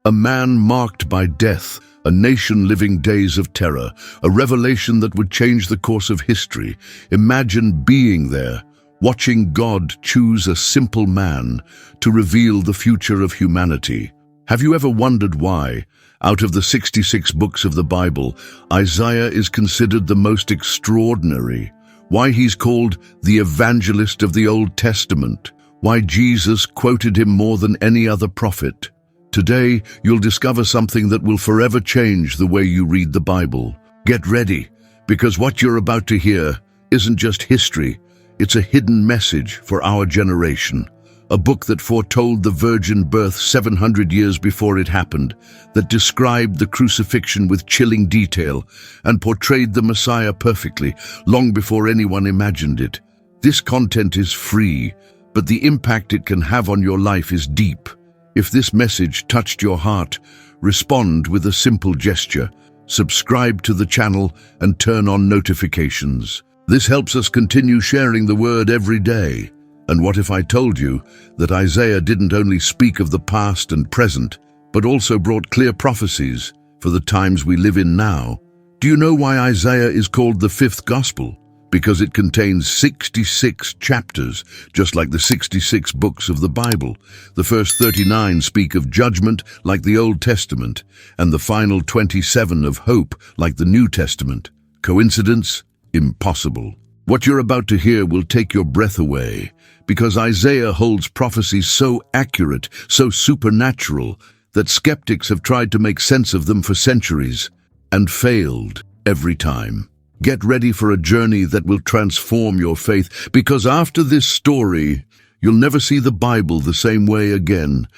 A man marked by death, a nation living days of terror, a revelation that would change the course of history. Imagine being there, watching God choose a simple man to reveal the future of humanity. Have you ever wondered why, out of the 66 books of the Bible, Isaiah is considered the most extraordinary? Why he's called the evangelist of the Old Testament? Why Jesus quoted him more than any other prophet? Today, you'll discover something that will forever change the way you read the Bible. Get ready, because what you're about to hear isn't just history, it's a hidden message for our generation. A book that foretold the virgin birth 700 years before it happened, that described the crucifixion with chilling detail and portrayed the Messiah perfectly, long before anyone imagined it. This content is free, but the impact it can have on your life is deep. If this message touched your heart, respond with a simple gesture. Subscribe to the channel and turn on notifications. This helps us continue sharing the word every day. And what if I told you that Isaiah didn't only speak of the past and present, but also brought clear prophecies for the times we live in now? Do you know why Isaiah is called the fifth gospel? Because it contains 66 chapters, just like the 66 books of the Bible. The first 39 speak of judgment, like the Old Testament, and the final 27 of hope, like the New Testament. Coincidence? Impossible. What you're about to hear will take your breath away, because Isaiah holds prophecies so accurate, so supernatural, that skeptics have tried to make sense of them for centuries, and failed every time. Get ready for a journey that will transform your faith, because after this story, you'll never see the Bible the same way again.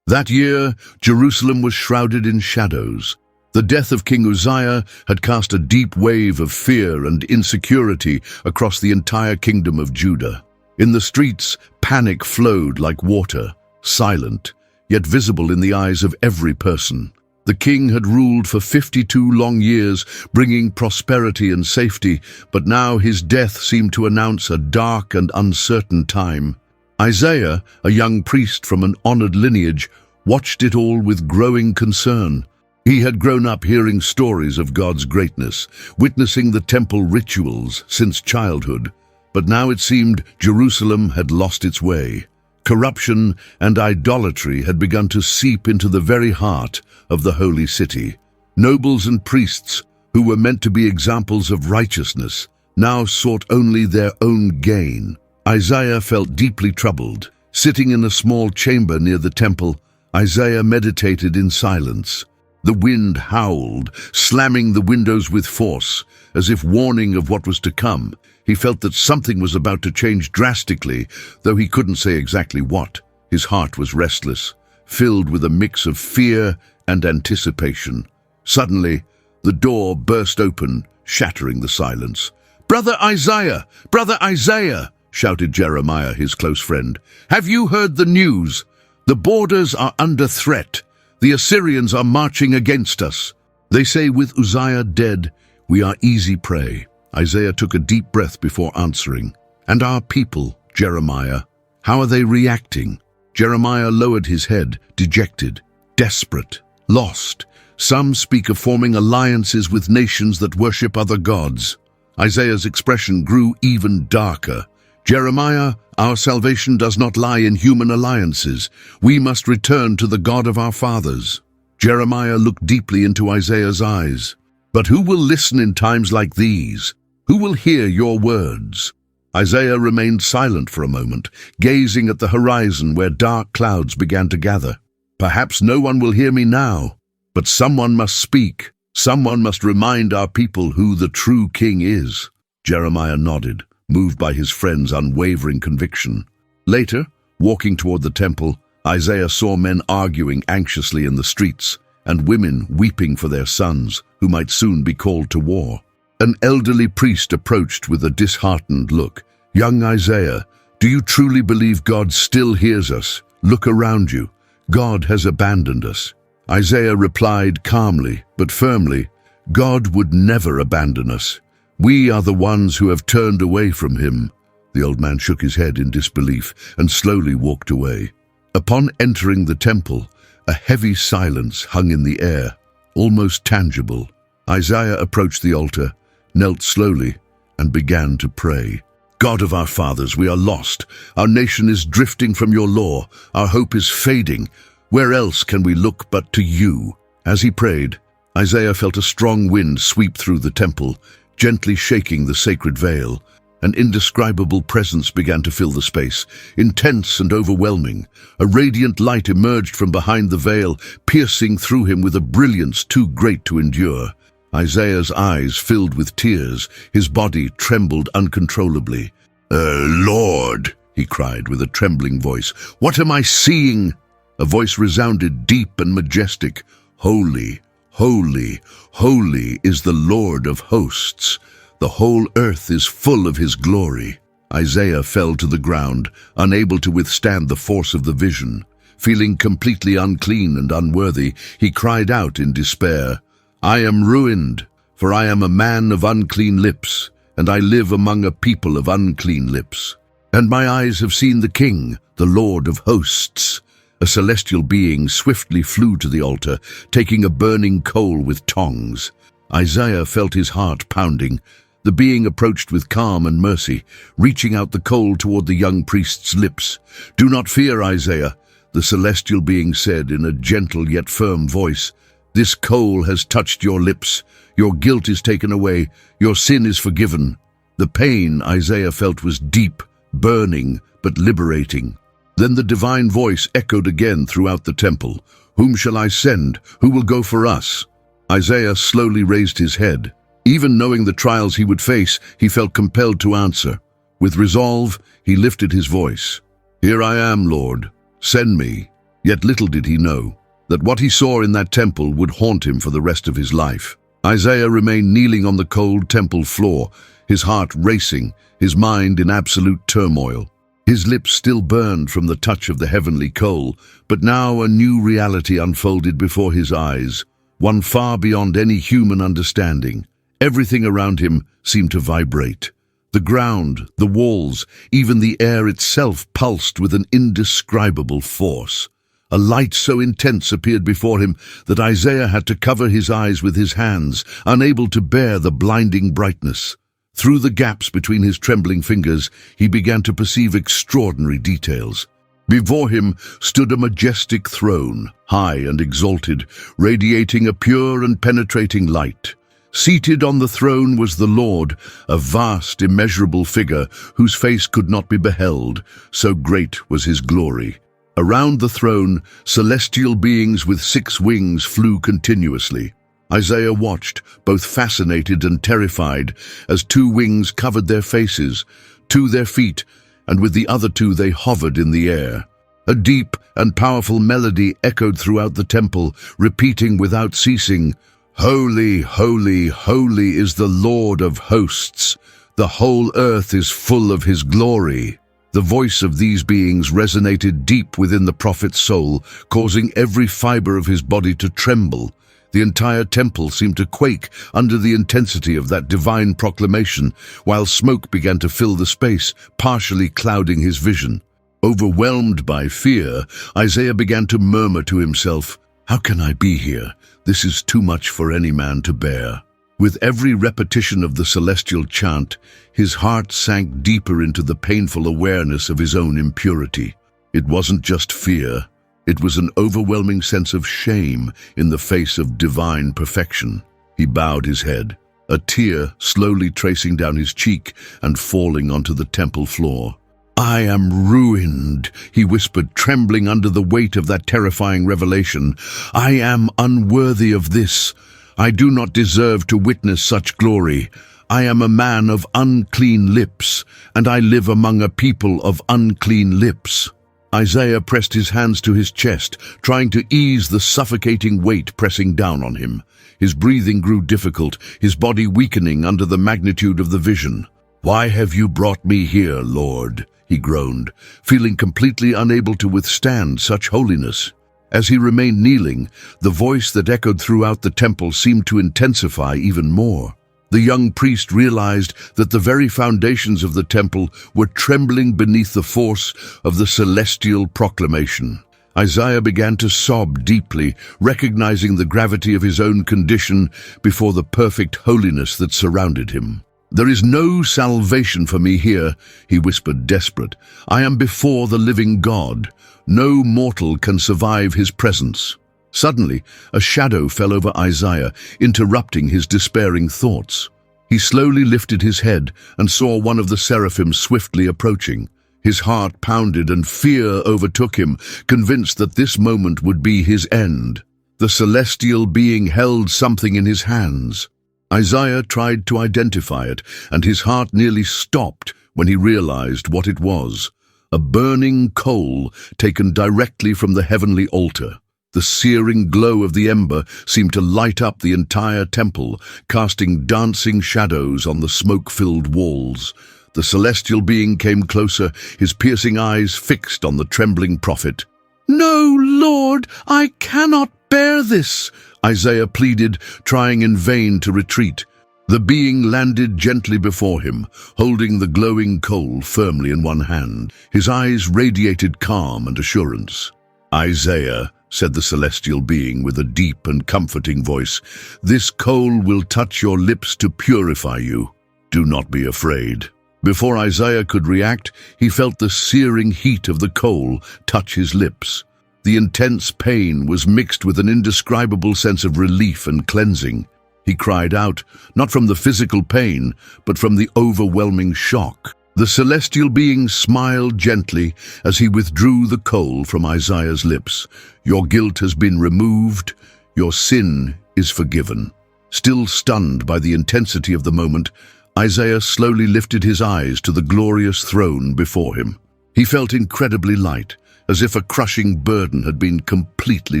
That year, Jerusalem was shrouded in shadows. The death of King Uzziah had cast a deep wave of fear and insecurity across the entire kingdom of Judah. In the streets, panic flowed like water, silent, yet visible in the eyes of every person. The king had ruled for 52 long years, bringing prosperity and safety, but now his death seemed to announce a dark and uncertain time. Isaiah, a young priest from an honored lineage, watched it all with growing concern. He had grown up hearing stories of God's greatness, witnessing the temple rituals since childhood. But now it seemed Jerusalem had lost its way. Corruption and idolatry had begun to seep into the very heart of the holy city. Nobles and priests, who were meant to be examples of righteousness, now sought only their own gain. Isaiah felt deeply troubled. Sitting in a small chamber near the temple, Isaiah meditated in silence. The wind howled, slamming the windows with force, as if warning of what was to come. He felt that something was about to change drastically, though he couldn't say exactly what. His heart was restless, filled with a mix of fear and anticipation. Suddenly, the door burst open, shattering the silence. "Brother Isaiah! Brother Isaiah!" shouted Jeremiah, his close friend. "Have you heard the news? The borders are under threat. The Assyrians are marching against us. They say with Uzziah dead, we are easy prey." Isaiah took a deep breath before answering. "And our people, Jeremiah, how are they reacting?" Jeremiah lowered his head, dejected, desperate, lost. Some speak of forming alliances with nations that worship other gods. Isaiah's expression grew even darker. "Jeremiah, our salvation does not lie in human alliances. We must return to the God of our fathers." Jeremiah looked deeply into Isaiah's eyes. "But who will listen in times like these? Who will hear your words?" Isaiah remained silent for a moment, gazing at the horizon where dark clouds began to gather. "Perhaps no one will hear me now, but someone must speak. Someone must remind our people who the true king is." Jeremiah nodded, moved by his friend's unwavering conviction. Later, walking toward the temple, Isaiah saw men arguing anxiously in the streets, and women weeping for their sons, who might soon be called to war. An elderly priest approached with a disheartened look. "Young Isaiah, do you truly believe God still hears us? Look around you. God has abandoned us." Isaiah replied calmly but firmly, "God would never abandon us. We are the ones who have turned away from him." The old man shook his head in disbelief and slowly walked away. Upon entering the temple, A heavy silence hung in the air, almost tangible. Isaiah approached the altar, knelt slowly, and began to pray. God of our fathers, we are lost. Our nation is drifting from your law. Our hope is fading. Where else can we look but to you? As he prayed, Isaiah felt a strong wind sweep through the temple, gently shaking the sacred veil. An indescribable presence began to fill the space, intense and overwhelming. A radiant light emerged from behind the veil, piercing through him with a brilliance too great to endure. Isaiah's eyes filled with tears, his body trembled uncontrollably. Lord, he cried with a trembling voice, what am I seeing? A voice resounded deep and majestic. Holy, holy, holy is the Lord of hosts. The whole earth is full of his glory. Isaiah fell to the ground, unable to withstand the force of the vision. Feeling completely unclean and unworthy, he cried out in despair, I am ruined, for I am a man of unclean lips, and I live among a people of unclean lips. And my eyes have seen the King, the Lord of hosts. A celestial being swiftly flew to the altar, taking a burning coal with tongs. Isaiah felt his heart pounding. The being approached with calm and mercy, reaching out the coal toward the young priest's lips. Do not fear, Isaiah, the celestial being said in a gentle yet firm voice. This coal has touched your lips. Your guilt is taken away. Your sin is forgiven. The pain Isaiah felt was deep, burning, but liberating. Then the divine voice echoed again throughout the temple. Whom shall I send? Who will go for us? Isaiah slowly raised his head. Even knowing the trials he would face, he felt compelled to answer. With resolve, he lifted his voice. Here I am, Lord. Send me. Yet little did he know that what he saw in that temple would haunt him for the rest of his life. Isaiah remained kneeling on the cold temple floor, his heart racing, his mind in absolute turmoil. His lips still burned from the touch of the heavenly coal, but now a new reality unfolded before his eyes, one far beyond any human understanding. Everything around him seemed to vibrate. The ground, the walls, even the air itself pulsed with an indescribable force. A light so intense appeared before him that Isaiah had to cover his eyes with his hands, unable to bear the blinding brightness. Through the gaps between his trembling fingers, he began to perceive extraordinary details. Before him stood a majestic throne, high and exalted, radiating a pure and penetrating light. Seated on the throne was the Lord, a vast, immeasurable figure whose face could not be beheld, so great was his glory. Around the throne, celestial beings with 6 wings flew continuously. Isaiah watched, both fascinated and terrified, as 2 wings covered their faces, 2 their feet, and with the other 2 they hovered in the air. A deep and powerful melody echoed throughout the temple, repeating without ceasing, Holy, holy, holy is the Lord of hosts. The whole earth is full of his glory. The voice of these beings resonated deep within the prophet's soul, causing every fiber of his body to tremble. The entire temple seemed to quake under the intensity of that divine proclamation, while smoke began to fill the space, partially clouding his vision. Overwhelmed by fear, Isaiah began to murmur to himself, How can I be here? This is too much for any man to bear. With every repetition of the celestial chant, his heart sank deeper into the painful awareness of his own impurity. It wasn't just fear. It was an overwhelming sense of shame in the face of divine perfection. He bowed his head, a tear slowly tracing down his cheek and falling onto the temple floor. I am ruined, he whispered, trembling under the weight of that terrifying revelation. I am unworthy of this. I do not deserve to witness such glory. I am a man of unclean lips, and I live among a people of unclean lips. Isaiah pressed his hands to his chest, trying to ease the suffocating weight pressing down on him. His breathing grew difficult, his body weakening under the magnitude of the vision. Why have you brought me here, Lord? He groaned, feeling completely unable to withstand such holiness. As he remained kneeling, the voice that echoed throughout the temple seemed to intensify even more. The young priest realized that the very foundations of the temple were trembling beneath the force of the celestial proclamation. Isaiah began to sob deeply, recognizing the gravity of his own condition before the perfect holiness that surrounded him. "There is no salvation for me here," he whispered, desperate. "I am before the living God. No mortal can survive his presence." Suddenly, a shadow fell over Isaiah, interrupting his despairing thoughts. He slowly lifted his head and saw one of the seraphim swiftly approaching. His heart pounded and fear overtook him, convinced that this moment would be his end. The celestial being held something in his hands. Isaiah tried to identify it, and his heart nearly stopped when he realized what it was: a burning coal taken directly from the heavenly altar. The searing glow of the ember seemed to light up the entire temple, casting dancing shadows on the smoke-filled walls. The celestial being came closer, his piercing eyes fixed on the trembling prophet. "No, Lord, I cannot bear this," Isaiah pleaded, trying in vain to retreat. The being landed gently before him, holding the glowing coal firmly in one hand. His eyes radiated calm and assurance. "Isaiah," said the celestial being with a deep and comforting voice, "this coal will touch your lips to purify you. Do not be afraid." Before Isaiah could react, he felt the searing heat of the coal touch his lips. The intense pain was mixed with an indescribable sense of relief and cleansing. He cried out, not from the physical pain, but from the overwhelming shock. The celestial being smiled gently as he withdrew the coal from Isaiah's lips. "Your guilt has been removed. Your sin is forgiven." Still stunned by the intensity of the moment, Isaiah slowly lifted his eyes to the glorious throne before him. He felt incredibly light, as if a crushing burden had been completely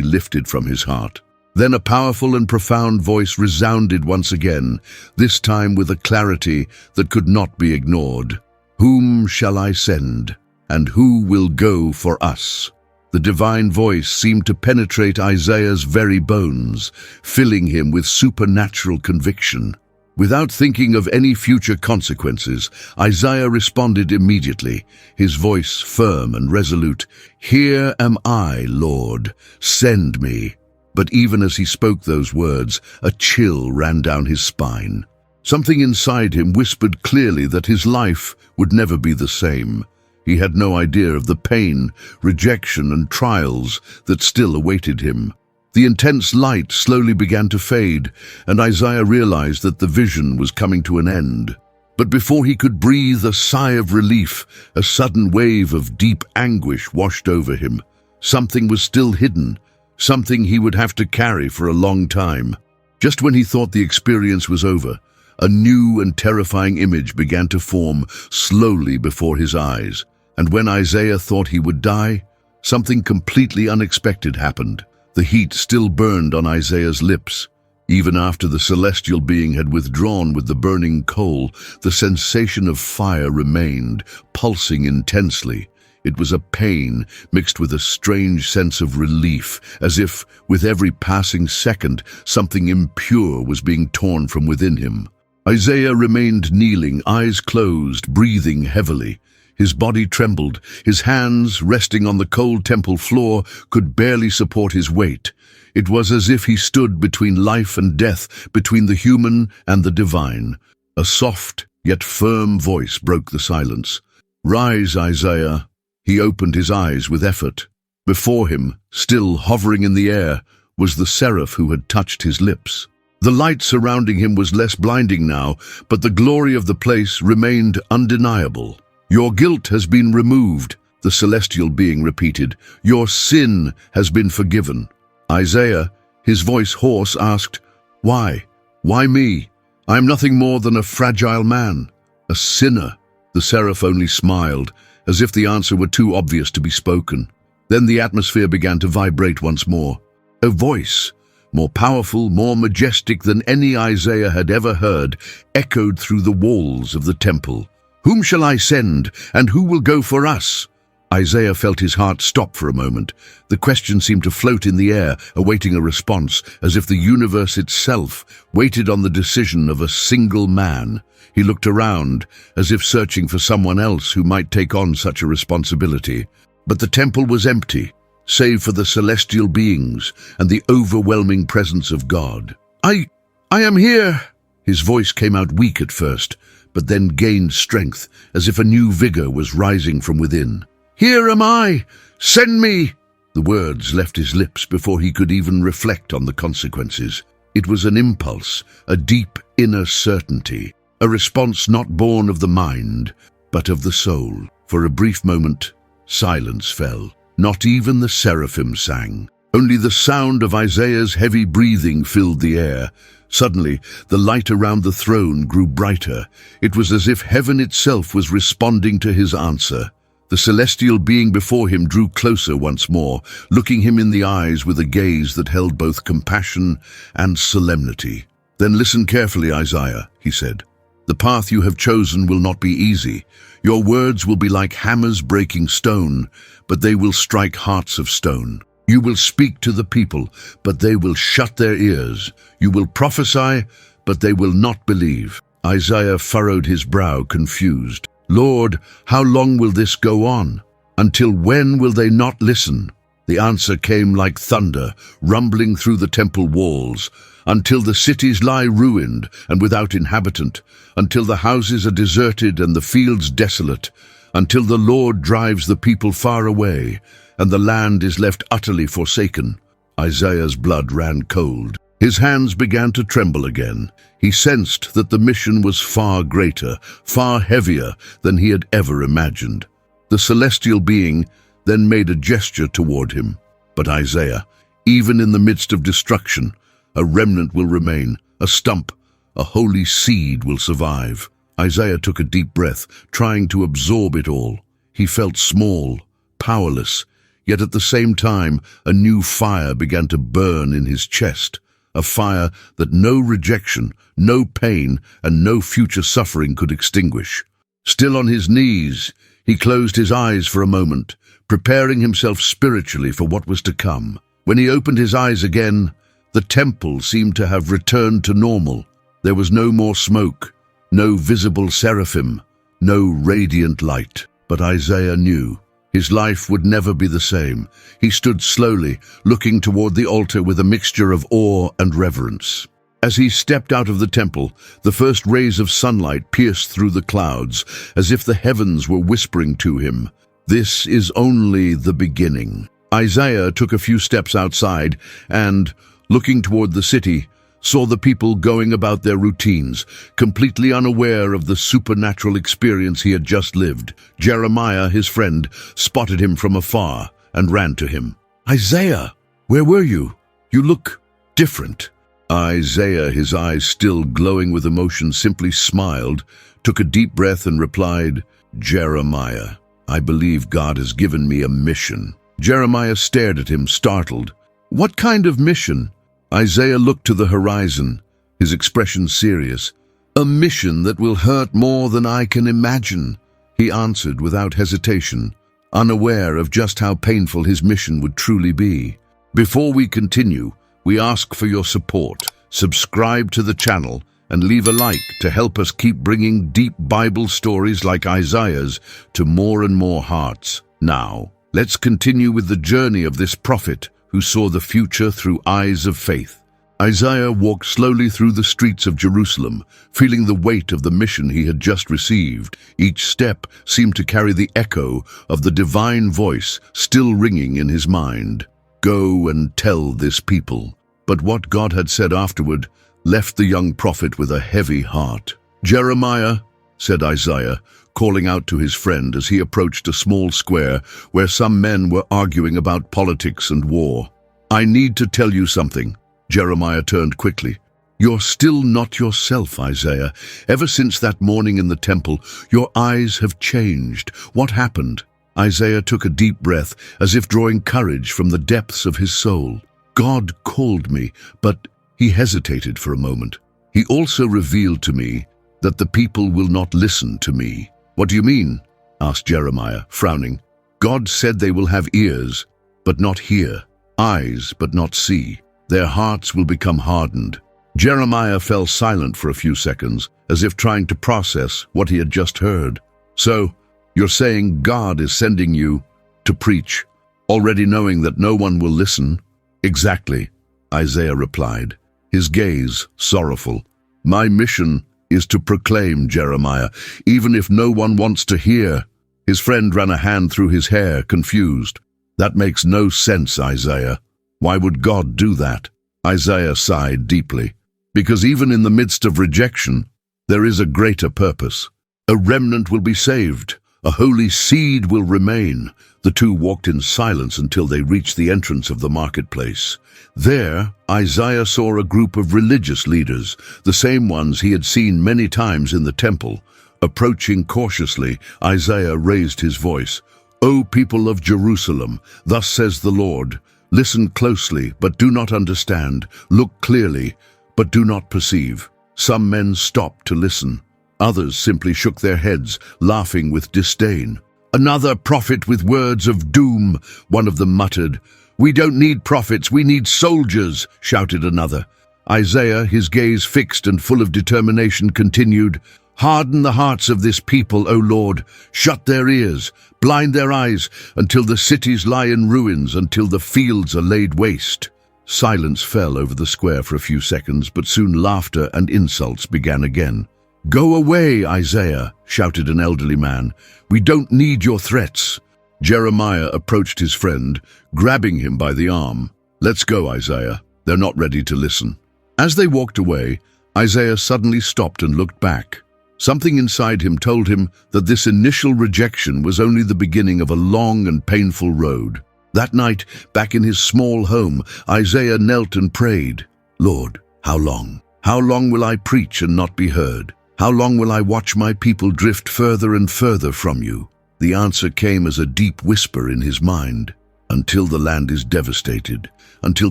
lifted from his heart. Then a powerful and profound voice resounded once again, this time with a clarity that could not be ignored. "Whom shall I send, and who will go for us?" The divine voice seemed to penetrate Isaiah's very bones, filling him with supernatural conviction. Without thinking of any future consequences, Isaiah responded immediately, his voice firm and resolute. "Here am I, Lord, send me." But even as he spoke those words, a chill ran down his spine. Something inside him whispered clearly that his life would never be the same. He had no idea of the pain, rejection, and trials that still awaited him. The intense light slowly began to fade, and Isaiah realized that the vision was coming to an end. But before he could breathe a sigh of relief, a sudden wave of deep anguish washed over him. Something was still hidden, something he would have to carry for a long time. Just when he thought the experience was over, a new and terrifying image began to form slowly before his eyes. And when Isaiah thought he would die, something completely unexpected happened. The heat still burned on Isaiah's lips. Even after the celestial being had withdrawn with the burning coal, the sensation of fire remained, pulsing intensely. It was a pain mixed with a strange sense of relief, as if, with every passing second, something impure was being torn from within him. Isaiah remained kneeling, eyes closed, breathing heavily. His body trembled. His hands, resting on the cold temple floor, could barely support his weight. It was as if he stood between life and death, between the human and the divine. A soft, yet firm voice broke the silence. "Rise, Isaiah." He opened his eyes with effort. Before him, still hovering in the air, was the seraph who had touched his lips. The light surrounding him was less blinding now, but the glory of the place remained undeniable. "Your guilt has been removed," the celestial being repeated. "Your sin has been forgiven." Isaiah, his voice hoarse, asked, "Why? Why me? I am nothing more than a fragile man, a sinner." The seraph only smiled, as if the answer were too obvious to be spoken. Then the atmosphere began to vibrate once more. A voice, more powerful, more majestic than any Isaiah had ever heard, echoed through the walls of the temple. "Whom shall I send, and who will go for us?" Isaiah felt his heart stop for a moment. The question seemed to float in the air, awaiting a response, as if the universe itself waited on the decision of a single man. He looked around, as if searching for someone else who might take on such a responsibility. But the temple was empty. save for the celestial beings and the overwhelming presence of God. I am here." His voice came out weak at first, but then gained strength, as if a new vigor was rising from within. "Here am I! Send me!" The words left his lips before he could even reflect on the consequences. It was an impulse, a deep inner certainty, a response not born of the mind, but of the soul. For a brief moment, silence fell. Not even the seraphim sang. Only the sound of Isaiah's heavy breathing filled the air. Suddenly, the light around the throne grew brighter. It was as if heaven itself was responding to his answer. The celestial being before him drew closer once more, looking him in the eyes with a gaze that held both compassion and solemnity. "Then listen carefully, Isaiah," he said. "The path you have chosen will not be easy. Your words will be like hammers breaking stone, but they will strike hearts of stone. You will speak to the people, but they will shut their ears. You will prophesy, but they will not believe." Isaiah furrowed his brow, confused. "Lord, how long will this go on? Until when will they not listen?" The answer came like thunder, rumbling through the temple walls. "Until the cities lie ruined and without inhabitant, until the houses are deserted and the fields desolate, until the Lord drives the people far away, and the land is left utterly forsaken." Isaiah's blood ran cold. His hands began to tremble again. He sensed that the mission was far greater, far heavier than he had ever imagined. The celestial being then made a gesture toward him. "But Isaiah, even in the midst of destruction, a remnant will remain, a stump, a holy seed will survive." Isaiah took a deep breath, trying to absorb it all. He felt small, powerless, yet at the same time a new fire began to burn in his chest, a fire that no rejection, no pain, and no future suffering could extinguish. Still on his knees, he closed his eyes for a moment, preparing himself spiritually for what was to come. When he opened his eyes again, the temple seemed to have returned to normal. There was no more smoke, no visible seraphim, no radiant light. But Isaiah knew his life would never be the same. He stood slowly, looking toward the altar with a mixture of awe and reverence. As he stepped out of the temple, the first rays of sunlight pierced through the clouds, as if the heavens were whispering to him, "This is only the beginning." Isaiah took a few steps outside and, looking toward the city, saw the people going about their routines, completely unaware of the supernatural experience he had just lived. Jeremiah, his friend, spotted him from afar and ran to him. "Isaiah, where were you? You look different." Isaiah, his eyes still glowing with emotion, simply smiled, took a deep breath and replied, "Jeremiah, I believe God has given me a mission." Jeremiah stared at him, startled. "What kind of mission?" Isaiah looked to the horizon, his expression serious. "A mission that will hurt more than I can imagine," he answered without hesitation, unaware of just how painful his mission would truly be. Before we continue, we ask for your support. Subscribe to the channel and leave a like to help us keep bringing deep Bible stories like Isaiah's to more and more hearts. Now, let's continue with the journey of this prophet who saw the future through eyes of faith. Isaiah walked slowly through the streets of Jerusalem, feeling the weight of the mission he had just received. Each step seemed to carry the echo of the divine voice still ringing in his mind. "Go and tell this people." But what God had said afterward left the young prophet with a heavy heart. "Jeremiah," said Isaiah, calling out to his friend as he approached a small square where some men were arguing about politics and war. "I need to tell you something." Jeremiah turned quickly. "You're still not yourself, Isaiah. Ever since that morning in the temple, your eyes have changed. What happened?" Isaiah took a deep breath, as if drawing courage from the depths of his soul. "God called me, but..." He hesitated for a moment. "He also revealed to me that the people will not listen to me." "What do you mean?" asked Jeremiah, frowning. "God said they will have ears, but not hear, eyes, but not see. Their hearts will become hardened." Jeremiah fell silent for a few seconds, as if trying to process what he had just heard. "So, you're saying God is sending you to preach already knowing that no one will listen? Exactly, Isaiah replied, his gaze sorrowful. My mission is to proclaim, Jeremiah, even if no one wants to hear. His friend ran a hand through his hair, confused. That makes no sense, Isaiah. Why would God do that? Isaiah sighed deeply. Because even in the midst of rejection, there is a greater purpose. A remnant will be saved. A holy seed will remain. The two walked in silence until they reached the entrance of the marketplace. There, Isaiah saw a group of religious leaders, the same ones he had seen many times in the temple. Approaching cautiously, Isaiah raised his voice. O people of Jerusalem, thus says the Lord, listen closely, but do not understand. Look clearly, but do not perceive. Some men stopped to listen. Others simply shook their heads, laughing with disdain. Another prophet with words of doom, one of them muttered. We don't need prophets, we need soldiers, shouted another. Isaiah, his gaze fixed and full of determination, continued, Harden the hearts of this people, O Lord. Shut their ears, blind their eyes, until the cities lie in ruins, until the fields are laid waste. Silence fell over the square for a few seconds, but soon laughter and insults began again. Go away, Isaiah, shouted an elderly man. We don't need your threats. Jeremiah approached his friend, grabbing him by the arm. Let's go, Isaiah. They're not ready to listen. As they walked away, Isaiah suddenly stopped and looked back. Something inside him told him that this initial rejection was only the beginning of a long and painful road. That night, back in his small home, Isaiah knelt and prayed, Lord, how long? How long will I preach and not be heard? How long will I watch my people drift further and further from you? The answer came as a deep whisper in his mind. Until the land is devastated, until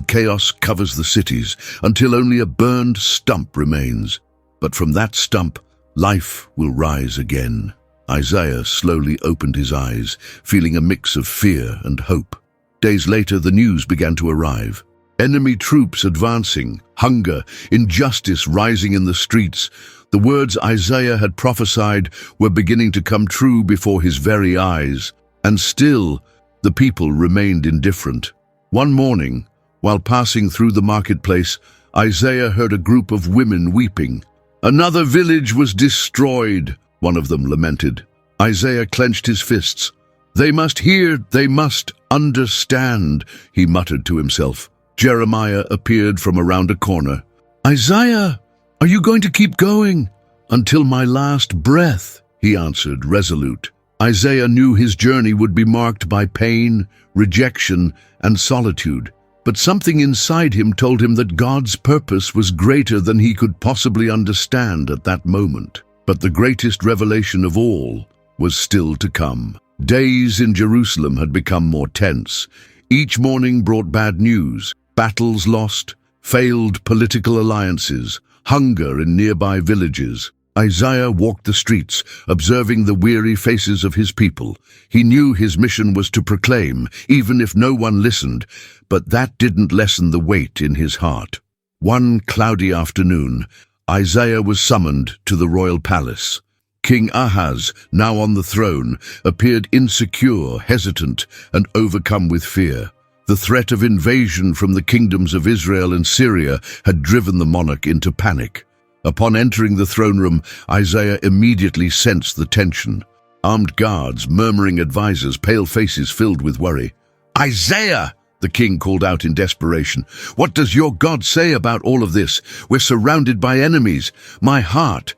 chaos covers the cities, until only a burned stump remains. But from that stump, life will rise again. Isaiah slowly opened his eyes, feeling a mix of fear and hope. Days later, the news began to arrive. Enemy troops advancing, hunger, injustice rising in the streets. The words Isaiah had prophesied were beginning to come true before his very eyes. And still, the people remained indifferent. One morning, while passing through the marketplace, Isaiah heard a group of women weeping. Another village was destroyed, one of them lamented. Isaiah clenched his fists. They must hear, they must understand, he muttered to himself. Jeremiah appeared from around a corner. Isaiah, are you going to keep going? Until my last breath, he answered, resolute. Isaiah knew his journey would be marked by pain, rejection, and solitude. But something inside him told him that God's purpose was greater than he could possibly understand at that moment. But the greatest revelation of all was still to come. Days in Jerusalem had become more tense. Each morning brought bad news. Battles lost, failed political alliances, hunger in nearby villages. Isaiah walked the streets, observing the weary faces of his people. He knew his mission was to proclaim, even if no one listened, but that didn't lessen the weight in his heart. One cloudy afternoon, Isaiah was summoned to the royal palace. King Ahaz, now on the throne, appeared insecure, hesitant, and overcome with fear. The threat of invasion from the kingdoms of Israel and Syria had driven the monarch into panic. Upon entering the throne room, Isaiah immediately sensed the tension. Armed guards, murmuring advisors, pale faces filled with worry. Isaiah! The king called out in desperation. What does your God say about all of this? We're surrounded by enemies. My heart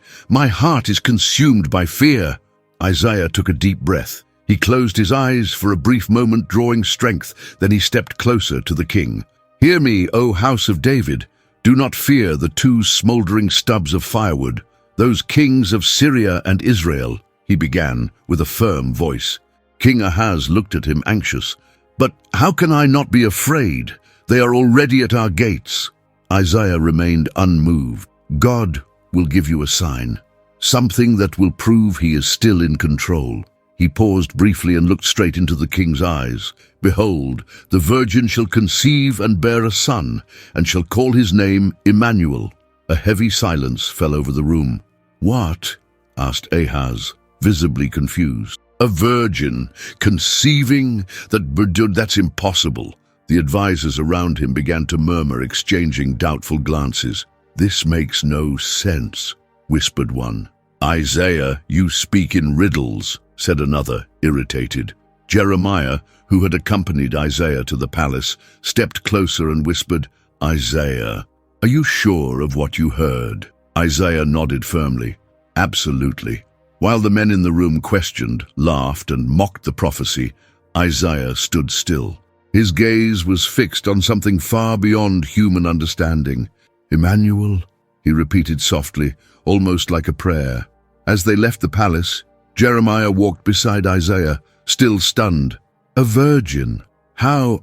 is consumed by fear. Isaiah took a deep breath. He closed his eyes for a brief moment, drawing strength. Then he stepped closer to the king. Hear me, O house of David. Do not fear the two smoldering stubs of firewood, those kings of Syria and Israel, he began with a firm voice. King Ahaz looked at him anxious. But how can I not be afraid? They are already at our gates. Isaiah remained unmoved. God will give you a sign, something that will prove he is still in control. He paused briefly and looked straight into the king's eyes. Behold, the virgin shall conceive and bear a son, and shall call his name Emmanuel. A heavy silence fell over the room. What? Asked Ahaz, visibly confused. A virgin conceiving? That's impossible. The advisors around him began to murmur, exchanging doubtful glances. This makes no sense, whispered one. Isaiah, you speak in riddles, said another, irritated. Jeremiah, who had accompanied Isaiah to the palace, stepped closer and whispered, Isaiah, are you sure of what you heard? Isaiah nodded firmly. Absolutely. While the men in the room questioned, laughed, and mocked the prophecy, Isaiah stood still. His gaze was fixed on something far beyond human understanding. Emmanuel, he repeated softly, almost like a prayer. As they left the palace, Jeremiah walked beside Isaiah, still stunned. A virgin? How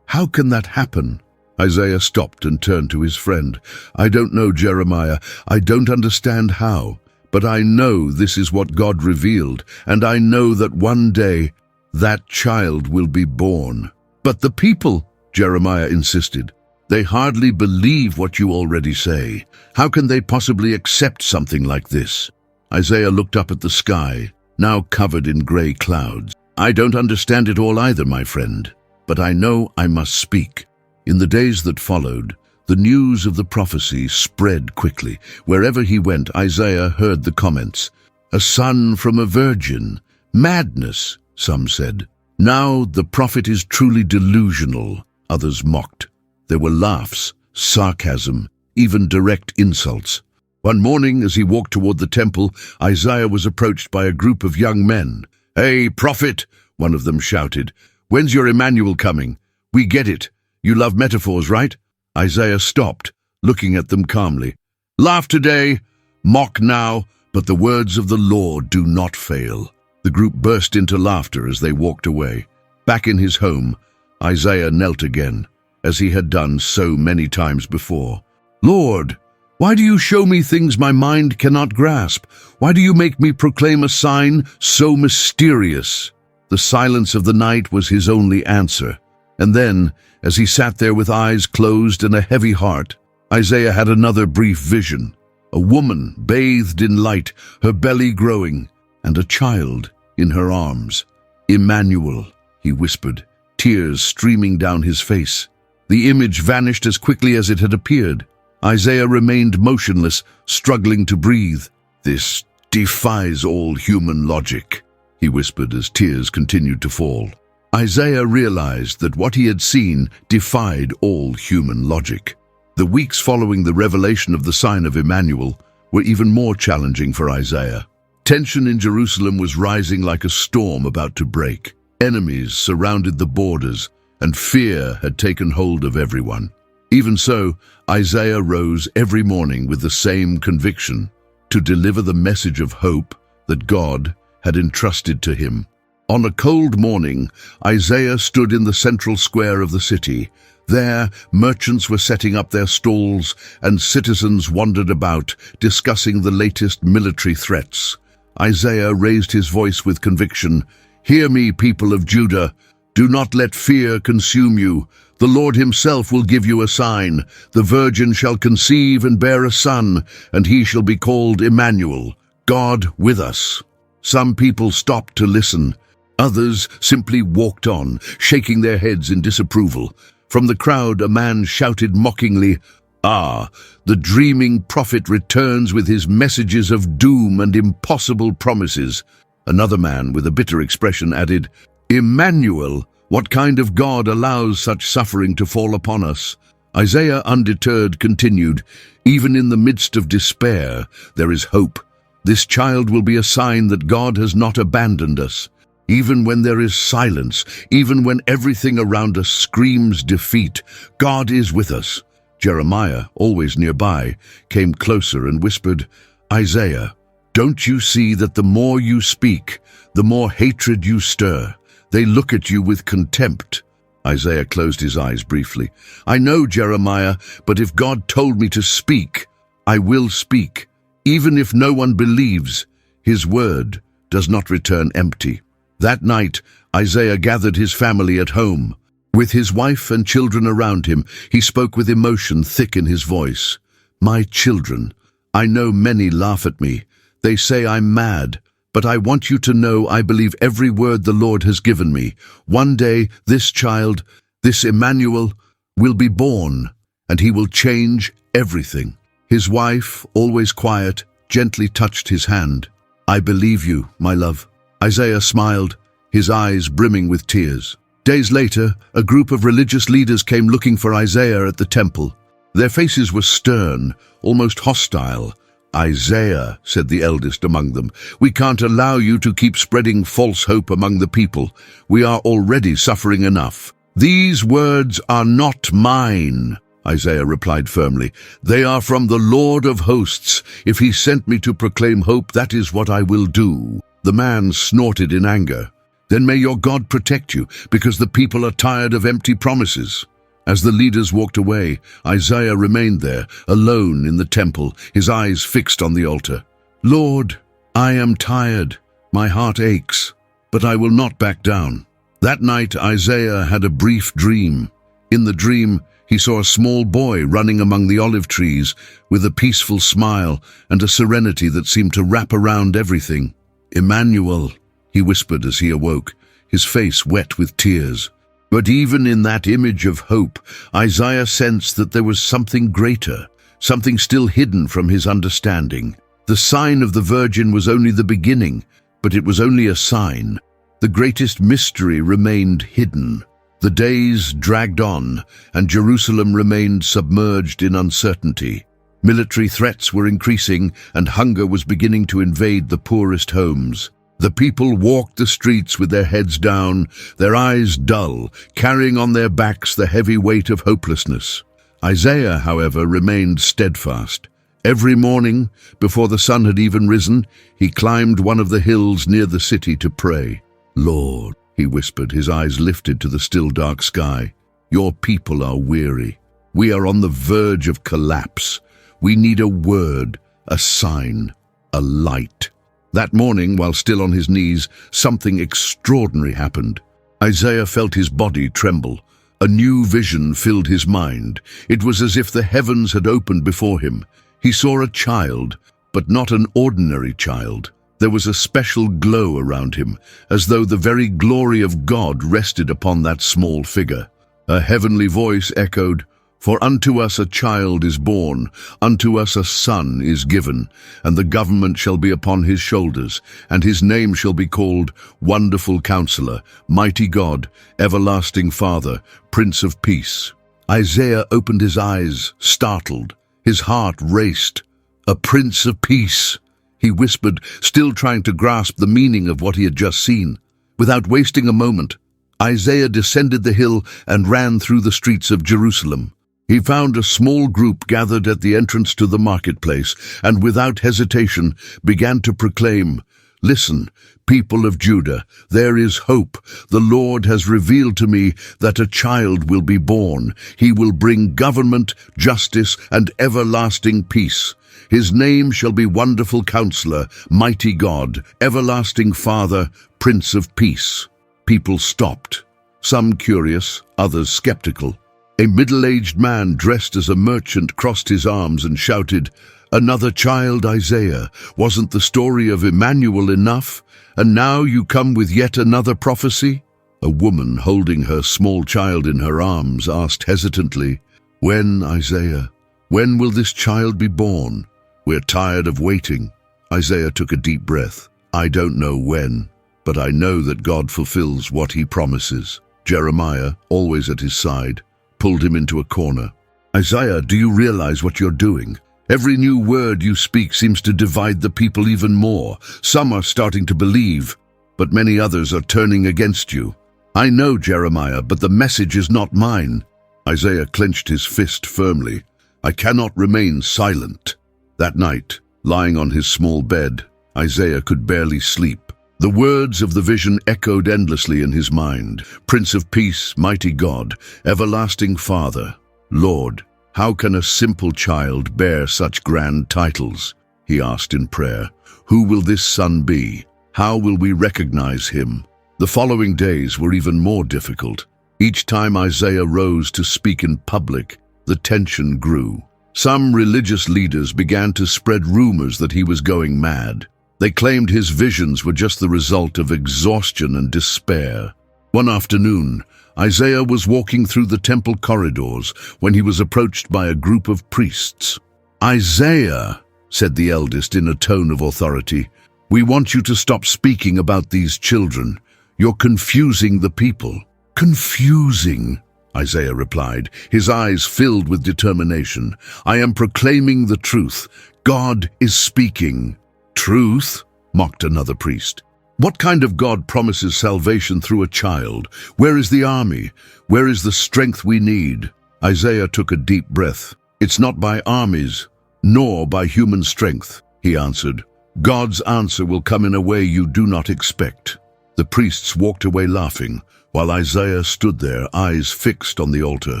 can that happen? Isaiah stopped and turned to his friend. I don't know, Jeremiah. I don't understand how. But I know this is what God revealed, and I know that one day that child will be born. But the people, Jeremiah insisted, they hardly believe what you already say. How can they possibly accept something like this? Isaiah looked up at the sky, now covered in gray clouds. I don't understand it all either, my friend, but I know I must speak. In the days that followed, the news of the prophecy spread quickly. Wherever he went, Isaiah heard the comments. A son from a virgin. Madness, some said. Now the prophet is truly delusional, others mocked. There were laughs, sarcasm, even direct insults. One morning, as he walked toward the temple, Isaiah was approached by a group of young men. Hey, prophet, one of them shouted. When's your Emmanuel coming? We get it. You love metaphors, right? Isaiah stopped, looking at them calmly. Laugh today, mock now, but the words of the Lord do not fail. The group burst into laughter as they walked away. Back in his home, Isaiah knelt again, as he had done so many times before. Lord, why do you show me things my mind cannot grasp? Why do you make me proclaim a sign so mysterious? The silence of the night was his only answer. And then, as he sat there with eyes closed and a heavy heart, Isaiah had another brief vision. A woman bathed in light, her belly growing, and a child in her arms. Emmanuel, he whispered, tears streaming down his face. The image vanished as quickly as it had appeared. Isaiah remained motionless, struggling to breathe. This defies all human logic, he whispered as tears continued to fall. Isaiah realized that what he had seen defied all human logic. The weeks following the revelation of the sign of Emmanuel were even more challenging for Isaiah. Tension in Jerusalem was rising like a storm about to break. Enemies surrounded the borders, and fear had taken hold of everyone. Even so, Isaiah rose every morning with the same conviction, to deliver the message of hope that God had entrusted to him. On a cold morning, Isaiah stood in the central square of the city. There, merchants were setting up their stalls, and citizens wandered about, discussing the latest military threats. Isaiah raised his voice with conviction. Hear me, people of Judah. Do not let fear consume you. The Lord himself will give you a sign. The virgin shall conceive and bear a son, and he shall be called Emmanuel, God with us. Some people stopped to listen. Others simply walked on, shaking their heads in disapproval. From the crowd, a man shouted mockingly, Ah, the dreaming prophet returns with his messages of doom and impossible promises. Another man, with a bitter expression, added, Emmanuel, what kind of God allows such suffering to fall upon us? Isaiah, undeterred, continued, Even in the midst of despair, there is hope. This child will be a sign that God has not abandoned us. Even when there is silence, even when everything around us screams defeat, God is with us. Jeremiah, always nearby, came closer and whispered, Isaiah, don't you see that the more you speak, the more hatred you stir? They look at you with contempt. Isaiah closed his eyes briefly. I know, Jeremiah, but if God told me to speak, I will speak. Even if no one believes, his word does not return empty. That night, Isaiah gathered his family at home. With his wife and children around him, he spoke with emotion thick in his voice. My children, I know many laugh at me. They say I'm mad, But I want you to know I believe every word the Lord has given me. One day this child, this Emmanuel, will be born, and he will change everything." His wife, always quiet, gently touched his hand. "I believe you, my love." Isaiah smiled, his eyes brimming with tears. Days later, a group of religious leaders came looking for Isaiah at the temple. Their faces were stern, almost hostile. "Isaiah," said the eldest among them, "we can't allow you to keep spreading false hope among the people. We are already suffering enough." "These words are not mine," Isaiah replied firmly. "They are from the Lord of hosts. If he sent me to proclaim hope, that is what I will do." The man snorted in anger. "Then may your God protect you, because the people are tired of empty promises." As the leaders walked away, Isaiah remained there, alone in the temple, his eyes fixed on the altar. "Lord, I am tired. My heart aches, but I will not back down." That night, Isaiah had a brief dream. In the dream, he saw a small boy running among the olive trees with a peaceful smile and a serenity that seemed to wrap around everything. "Emmanuel," he whispered as he awoke, his face wet with tears. But even in that image of hope, Isaiah sensed that there was something greater, something still hidden from his understanding. The sign of the Virgin was only the beginning, but it was only a sign. The greatest mystery remained hidden. The days dragged on, and Jerusalem remained submerged in uncertainty. Military threats were increasing, and hunger was beginning to invade the poorest homes. The people walked the streets with their heads down, their eyes dull, carrying on their backs the heavy weight of hopelessness. Isaiah, however, remained steadfast. Every morning, before the sun had even risen, he climbed one of the hills near the city to pray. "Lord," he whispered, his eyes lifted to the still dark sky, "your people are weary. We are on the verge of collapse. We need a word, a sign, a light." That morning, while still on his knees, something extraordinary happened. Isaiah felt his body tremble. A new vision filled his mind. It was as if the heavens had opened before him. He saw a child, but not an ordinary child. There was a special glow around him, as though the very glory of God rested upon that small figure. A heavenly voice echoed, "For unto us a child is born, unto us a son is given, and the government shall be upon his shoulders, and his name shall be called Wonderful Counselor, Mighty God, Everlasting Father, Prince of Peace." Isaiah opened his eyes, startled. His heart raced. "A Prince of Peace," he whispered, still trying to grasp the meaning of what he had just seen. Without wasting a moment, Isaiah descended the hill and ran through the streets of Jerusalem. He found a small group gathered at the entrance to the marketplace, and without hesitation began to proclaim, "Listen, people of Judah, there is hope. The Lord has revealed to me that a child will be born. He will bring government, justice, and everlasting peace. His name shall be Wonderful Counselor, Mighty God, Everlasting Father, Prince of Peace." People stopped, some curious, others skeptical. A middle-aged man dressed as a merchant crossed his arms and shouted, "Another child, Isaiah. Wasn't the story of Emmanuel enough? And now you come with yet another prophecy?" A woman holding her small child in her arms asked hesitantly, "When, Isaiah? When will this child be born? We're tired of waiting." Isaiah took a deep breath. "I don't know when, but I know that God fulfills what he promises." Jeremiah, always at his side, pulled him into a corner. "Isaiah, do you realize what you're doing? Every new word you speak seems to divide the people even more. Some are starting to believe, but many others are turning against you." "I know, Jeremiah, but the message is not mine." Isaiah clenched his fist firmly. "I cannot remain silent." That night, lying on his small bed, Isaiah could barely sleep. The words of the vision echoed endlessly in his mind. "Prince of Peace, Mighty God, Everlasting Father." "Lord, how can a simple child bear such grand titles?" he asked in prayer. "Who will this son be? How will we recognize him?" The following days were even more difficult. Each time Isaiah rose to speak in public, the tension grew. Some religious leaders began to spread rumors that he was going mad. They claimed his visions were just the result of exhaustion and despair. One afternoon, Isaiah was walking through the temple corridors when he was approached by a group of priests. "Isaiah," said the eldest in a tone of authority, "we want you to stop speaking about these children. You're confusing the people." "Confusing," Isaiah replied, his eyes filled with determination. "I am proclaiming the truth. God is speaking." "Truth?" mocked another priest. "What kind of God promises salvation through a child? Where is the army? Where is the strength we need?" Isaiah took a deep breath. "It's not by armies, nor by human strength," he answered. "God's answer will come in a way you do not expect." The priests walked away laughing, while Isaiah stood there, eyes fixed on the altar,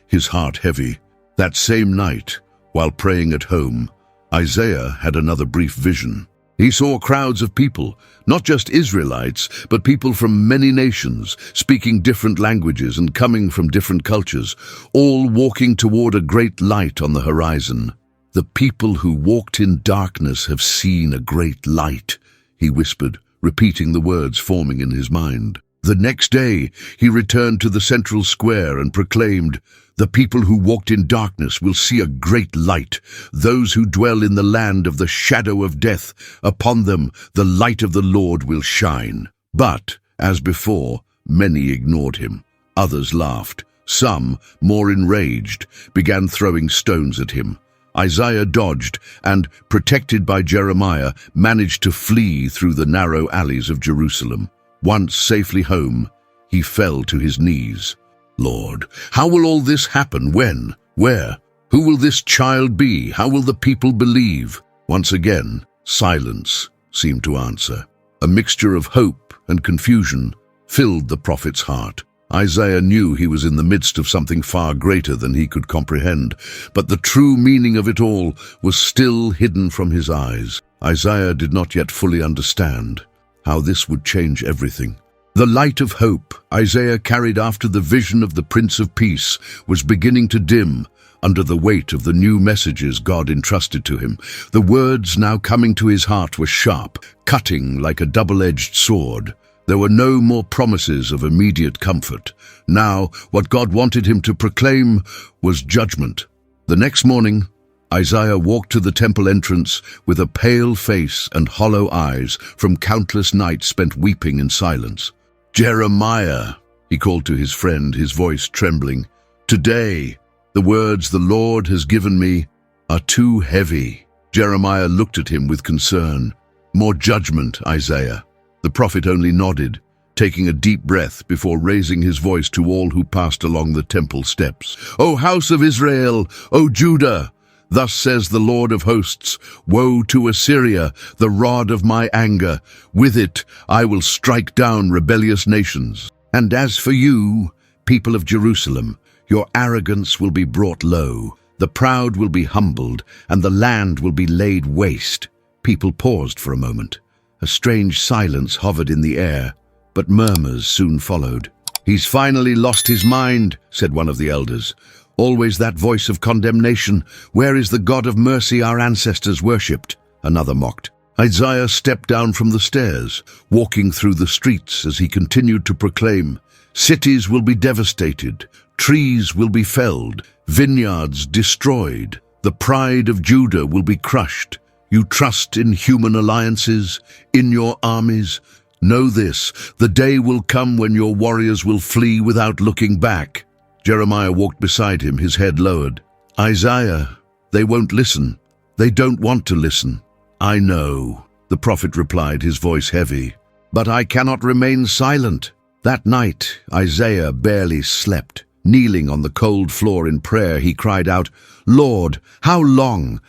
his heart heavy. That same night, while praying at home, Isaiah had another brief vision. He saw crowds of people, not just Israelites, but people from many nations, speaking different languages and coming from different cultures, all walking toward a great light on the horizon. "The people who walked in darkness have seen a great light," he whispered, repeating the words forming in his mind. The next day, he returned to the central square and proclaimed, "The people who walked in darkness will see a great light. Those who dwell in the land of the shadow of death, upon them the light of the Lord will shine." But, as before, many ignored him. Others laughed. Some, more enraged, began throwing stones at him. Isaiah dodged and, protected by Jeremiah, managed to flee through the narrow alleys of Jerusalem. Once safely home, he fell to his knees. "Lord, how will all this happen? When? Where? Who will this child be? How will the people believe?" Once again, silence seemed to answer. A mixture of hope and confusion filled the prophet's heart. Isaiah knew he was in the midst of something far greater than he could comprehend, but the true meaning of it all was still hidden from his eyes. Isaiah did not yet fully understand how this would change everything. The light of hope Isaiah carried after the vision of the Prince of Peace was beginning to dim under the weight of the new messages God entrusted to him. The words now coming to his heart were sharp, cutting like a double-edged sword. There were no more promises of immediate comfort. Now, what God wanted him to proclaim was judgment. The next morning, Isaiah walked to the temple entrance with a pale face and hollow eyes from countless nights spent weeping in silence. "Jeremiah," he called to his friend, his voice trembling. "Today, the words the Lord has given me are too heavy." Jeremiah looked at him with concern. "More judgment, Isaiah." The prophet only nodded, taking a deep breath before raising his voice to all who passed along the temple steps. "O house of Israel, O Judah, thus says the Lord of hosts, woe to Assyria, the rod of my anger. With it I will strike down rebellious nations. And as for you, people of Jerusalem, your arrogance will be brought low. The proud will be humbled, and the land will be laid waste." People paused for a moment. A strange silence hovered in the air, but murmurs soon followed. "He's finally lost his mind," said one of the elders. "Always that voice of condemnation. Where is the God of mercy our ancestors worshipped?" Another mocked. Isaiah stepped down from the stairs, walking through the streets as he continued to proclaim, "Cities will be devastated, trees will be felled, vineyards destroyed. The pride of Judah will be crushed. You trust in human alliances, in your armies? Know this, the day will come when your warriors will flee without looking back." Jeremiah walked beside him, his head lowered. "Isaiah, they won't listen. They don't want to listen." "I know," the prophet replied, his voice heavy, "but I cannot remain silent." That night, Isaiah barely slept. Kneeling on the cold floor in prayer, he cried out, "Lord, how long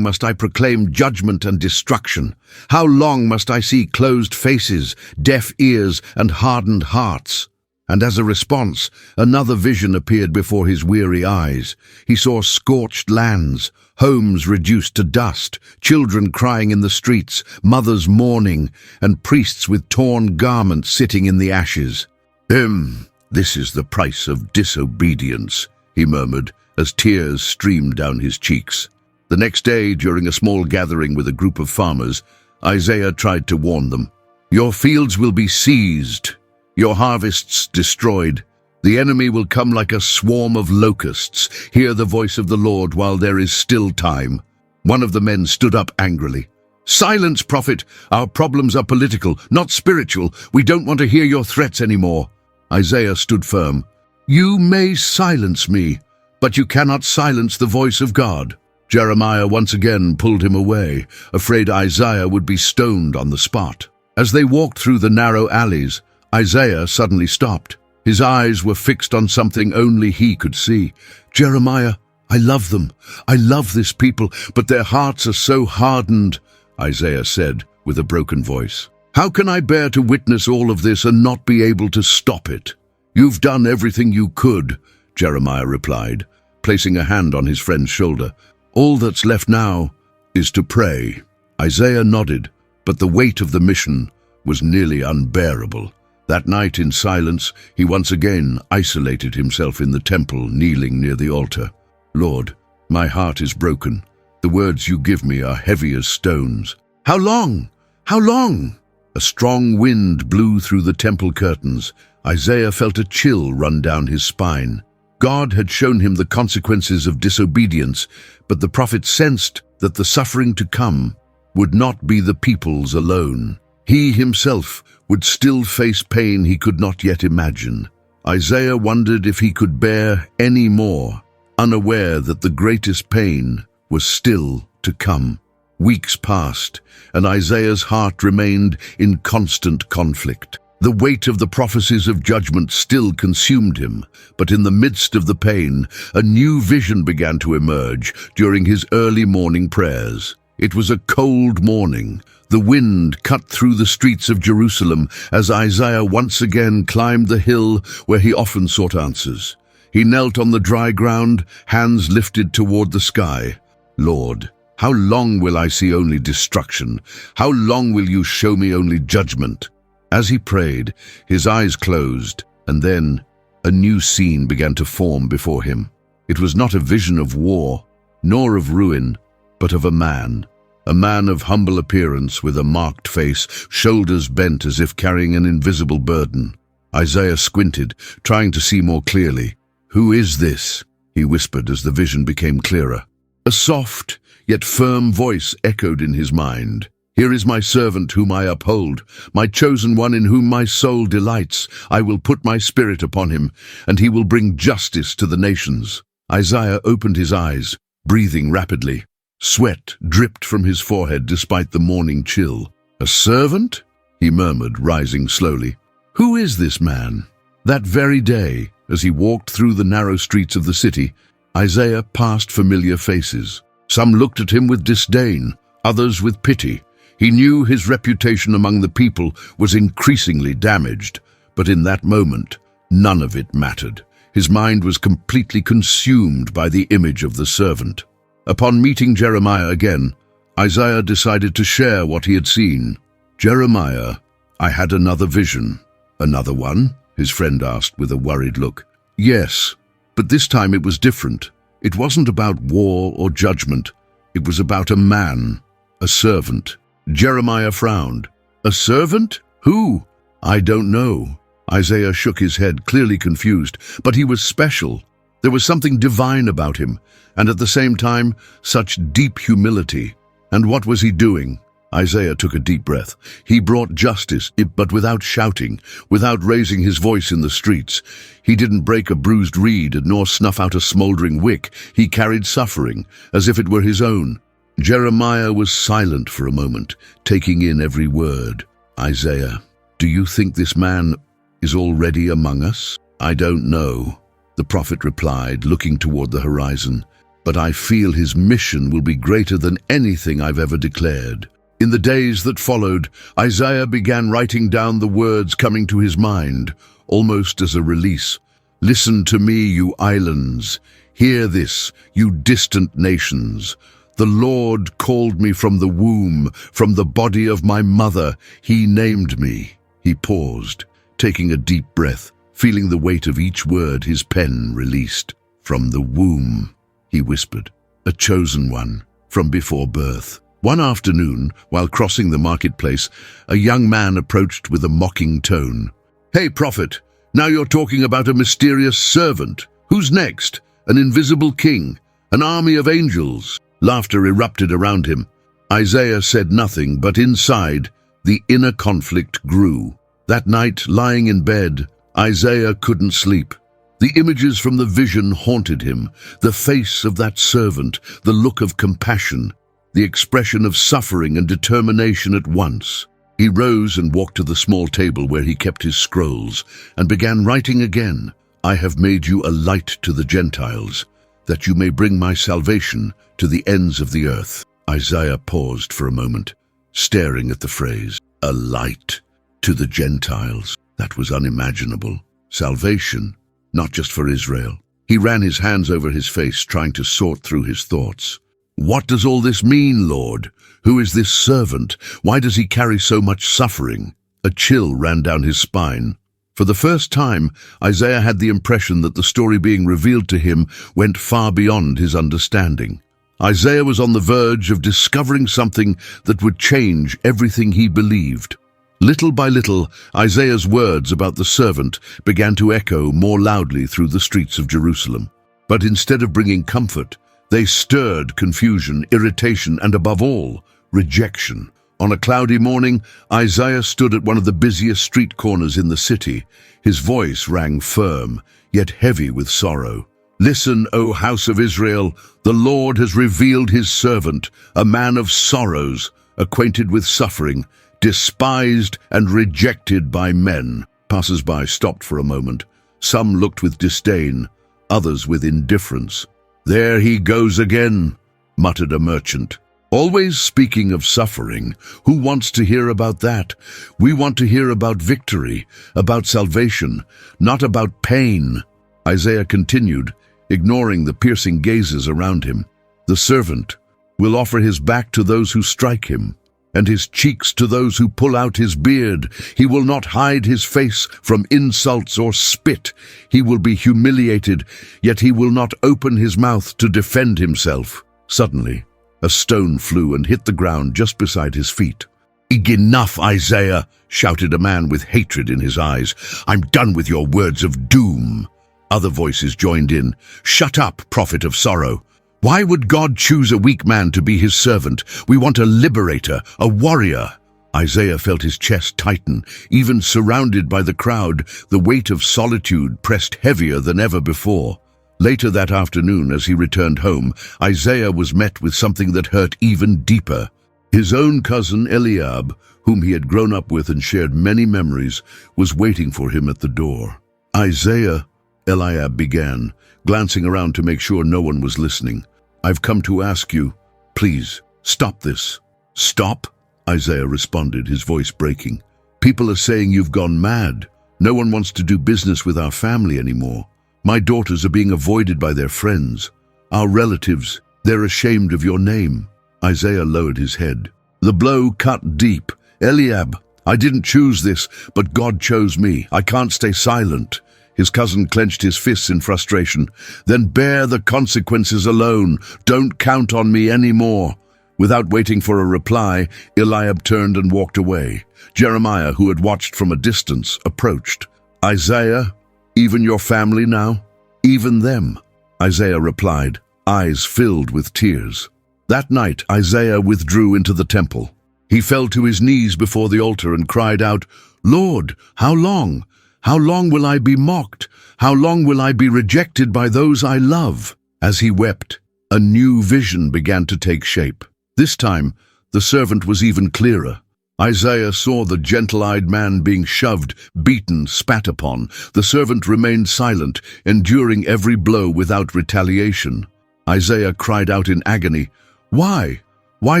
must I proclaim judgment and destruction? How long must I see closed faces, deaf ears, and hardened hearts?" And as a response, another vision appeared before his weary eyes. He saw scorched lands, homes reduced to dust, children crying in the streets, mothers mourning, and priests with torn garments sitting in the ashes. "This is the price of disobedience," he murmured, as tears streamed down his cheeks. The next day, during a small gathering with a group of farmers, Isaiah tried to warn them. Your fields will be seized, your harvests destroyed. The enemy will come like a swarm of locusts. Hear the voice of the Lord while there is still time. One of the men stood up angrily. Silence, prophet! Our problems are political, not spiritual. We don't want to hear your threats anymore. Isaiah stood firm. You may silence me, but you cannot silence the voice of God. Jeremiah once again pulled him away, afraid Isaiah would be stoned on the spot. As they walked through the narrow alleys, Isaiah suddenly stopped. His eyes were fixed on something only he could see. Jeremiah, I love them. I love this people, but their hearts are so hardened, Isaiah said with a broken voice. How can I bear to witness all of this and not be able to stop it? You've done everything you could, Jeremiah replied, placing a hand on his friend's shoulder. All that's left now is to pray. Isaiah nodded, but the weight of the mission was nearly unbearable. That night in silence, he once again isolated himself in the temple, kneeling near the altar. Lord, my heart is broken. The words you give me are heavy as stones. How long? How long? A strong wind blew through the temple curtains. Isaiah felt a chill run down his spine. God had shown him the consequences of disobedience, but the prophet sensed that the suffering to come would not be the people's alone. He himself would still face pain he could not yet imagine. Isaiah wondered if he could bear any more, unaware that the greatest pain was still to come. Weeks passed, and Isaiah's heart remained in constant conflict. The weight of the prophecies of judgment still consumed him, but in the midst of the pain, a new vision began to emerge during his early morning prayers. It was a cold morning. The wind cut through the streets of Jerusalem as Isaiah once again climbed the hill where he often sought answers. He knelt on the dry ground, hands lifted toward the sky. Lord, how long will I see only destruction? How long will you show me only judgment? As he prayed, his eyes closed, and then a new scene began to form before him. It was not a vision of war, nor of ruin, but of a man of humble appearance with a marked face, shoulders bent as if carrying an invisible burden. Isaiah squinted, trying to see more clearly. Who is this? He whispered as the vision became clearer. A soft, yet firm voice echoed in his mind. Here is my servant whom I uphold, my chosen one in whom my soul delights. I will put my spirit upon him, and he will bring justice to the nations. Isaiah opened his eyes, breathing rapidly. Sweat dripped from his forehead despite the morning chill. A servant? He murmured, rising slowly. Who is this man? That very day, as he walked through the narrow streets of the city, Isaiah passed familiar faces. Some looked at him with disdain, others with pity. He knew his reputation among the people was increasingly damaged, but in that moment, none of it mattered. His mind was completely consumed by the image of the servant. Upon meeting Jeremiah again, Isaiah decided to share what he had seen. Jeremiah, I had another vision. Another one? His friend asked with a worried look. Yes, but this time it was different. It wasn't about war or judgment. It was about a man, a servant. Jeremiah frowned. A servant? Who? I don't know. Isaiah shook his head, clearly confused, but he was special. There was something divine about him, and at the same time, such deep humility. And what was he doing? Isaiah took a deep breath. He brought justice, but without shouting, without raising his voice in the streets. He didn't break a bruised reed nor snuff out a smoldering wick. He carried suffering, as if it were his own. Jeremiah was silent for a moment, taking in every word. Isaiah, do you think this man is already among us? I don't know, the prophet replied, looking toward the horizon. But I feel his mission will be greater than anything I've ever declared. In the days that followed, Isaiah began writing down the words coming to his mind, almost as a release. Listen to me, you islands. Hear this, you distant nations. The Lord called me from the womb, from the body of my mother. He named me. He paused, taking a deep breath, feeling the weight of each word his pen released. From the womb, he whispered, a chosen one, from before birth. One afternoon, while crossing the marketplace, a young man approached with a mocking tone. "Hey, prophet, now you're talking about a mysterious servant. Who's next? An invisible king? An army of angels?" Laughter erupted around him. Isaiah said nothing, but inside, the inner conflict grew. That night, lying in bed, Isaiah couldn't sleep. The images from the vision haunted him, the face of that servant, the look of compassion, the expression of suffering and determination at once. He rose and walked to the small table where he kept his scrolls and began writing again. "I have made you a light to the Gentiles, that you may bring my salvation to the ends of the earth." Isaiah paused for a moment, staring at the phrase, "a light to the Gentiles." That was unimaginable. Salvation, not just for Israel. He ran his hands over his face, trying to sort through his thoughts. "What does all this mean, Lord? Who is this servant? Why does he carry so much suffering?" A chill ran down his spine. For the first time, Isaiah had the impression that the story being revealed to him went far beyond his understanding. Isaiah was on the verge of discovering something that would change everything he believed. Little by little, Isaiah's words about the servant began to echo more loudly through the streets of Jerusalem. But instead of bringing comfort, they stirred confusion, irritation, and above all, rejection. On a cloudy morning, Isaiah stood at one of the busiest street corners in the city. His voice rang firm, yet heavy with sorrow. "Listen, O house of Israel, the Lord has revealed his servant, a man of sorrows, acquainted with suffering, despised and rejected by men." Passers-by stopped for a moment. Some looked with disdain, others with indifference. "There he goes again," muttered a merchant. "Always speaking of suffering. Who wants to hear about that? We want to hear about victory, about salvation, not about pain." Isaiah continued, ignoring the piercing gazes around him. "The servant will offer his back to those who strike him, and his cheeks to those who pull out his beard. He will not hide his face from insults or spit. He will be humiliated, yet he will not open his mouth to defend himself." Suddenly, a stone flew and hit the ground just beside his feet. "Enough, Isaiah," shouted a man with hatred in his eyes. "I'm done with your words of doom." Other voices joined in. "Shut up, prophet of sorrow. Why would God choose a weak man to be his servant? We want a liberator, a warrior." Isaiah felt his chest tighten. Even surrounded by the crowd, the weight of solitude pressed heavier than ever before. Later that afternoon, as he returned home, Isaiah was met with something that hurt even deeper. His own cousin Eliab, whom he had grown up with and shared many memories, was waiting for him at the door. "Isaiah," Eliab began, glancing around to make sure no one was listening, "I've come to ask you, please, stop this." "Stop?" Isaiah responded, his voice breaking. "People are saying you've gone mad. No one wants to do business with our family anymore. My daughters are being avoided by their friends. Our relatives, they're ashamed of your name." Isaiah lowered his head. The blow cut deep. "Eliab, I didn't choose this, but God chose me. I can't stay silent." His cousin clenched his fists in frustration. "Then bear the consequences alone. Don't count on me anymore." Without waiting for a reply, Eliab turned and walked away. Jeremiah, who had watched from a distance, approached. "Isaiah, even your family now?" "Even them," Isaiah replied, eyes filled with tears. That night, Isaiah withdrew into the temple. He fell to his knees before the altar and cried out, "Lord, how long? How long will I be mocked? How long will I be rejected by those I love?" As he wept, a new vision began to take shape. This time, the servant was even clearer. Isaiah saw the gentle-eyed man being shoved, beaten, spat upon. The servant remained silent, enduring every blow without retaliation. Isaiah cried out in agony, "Why? Why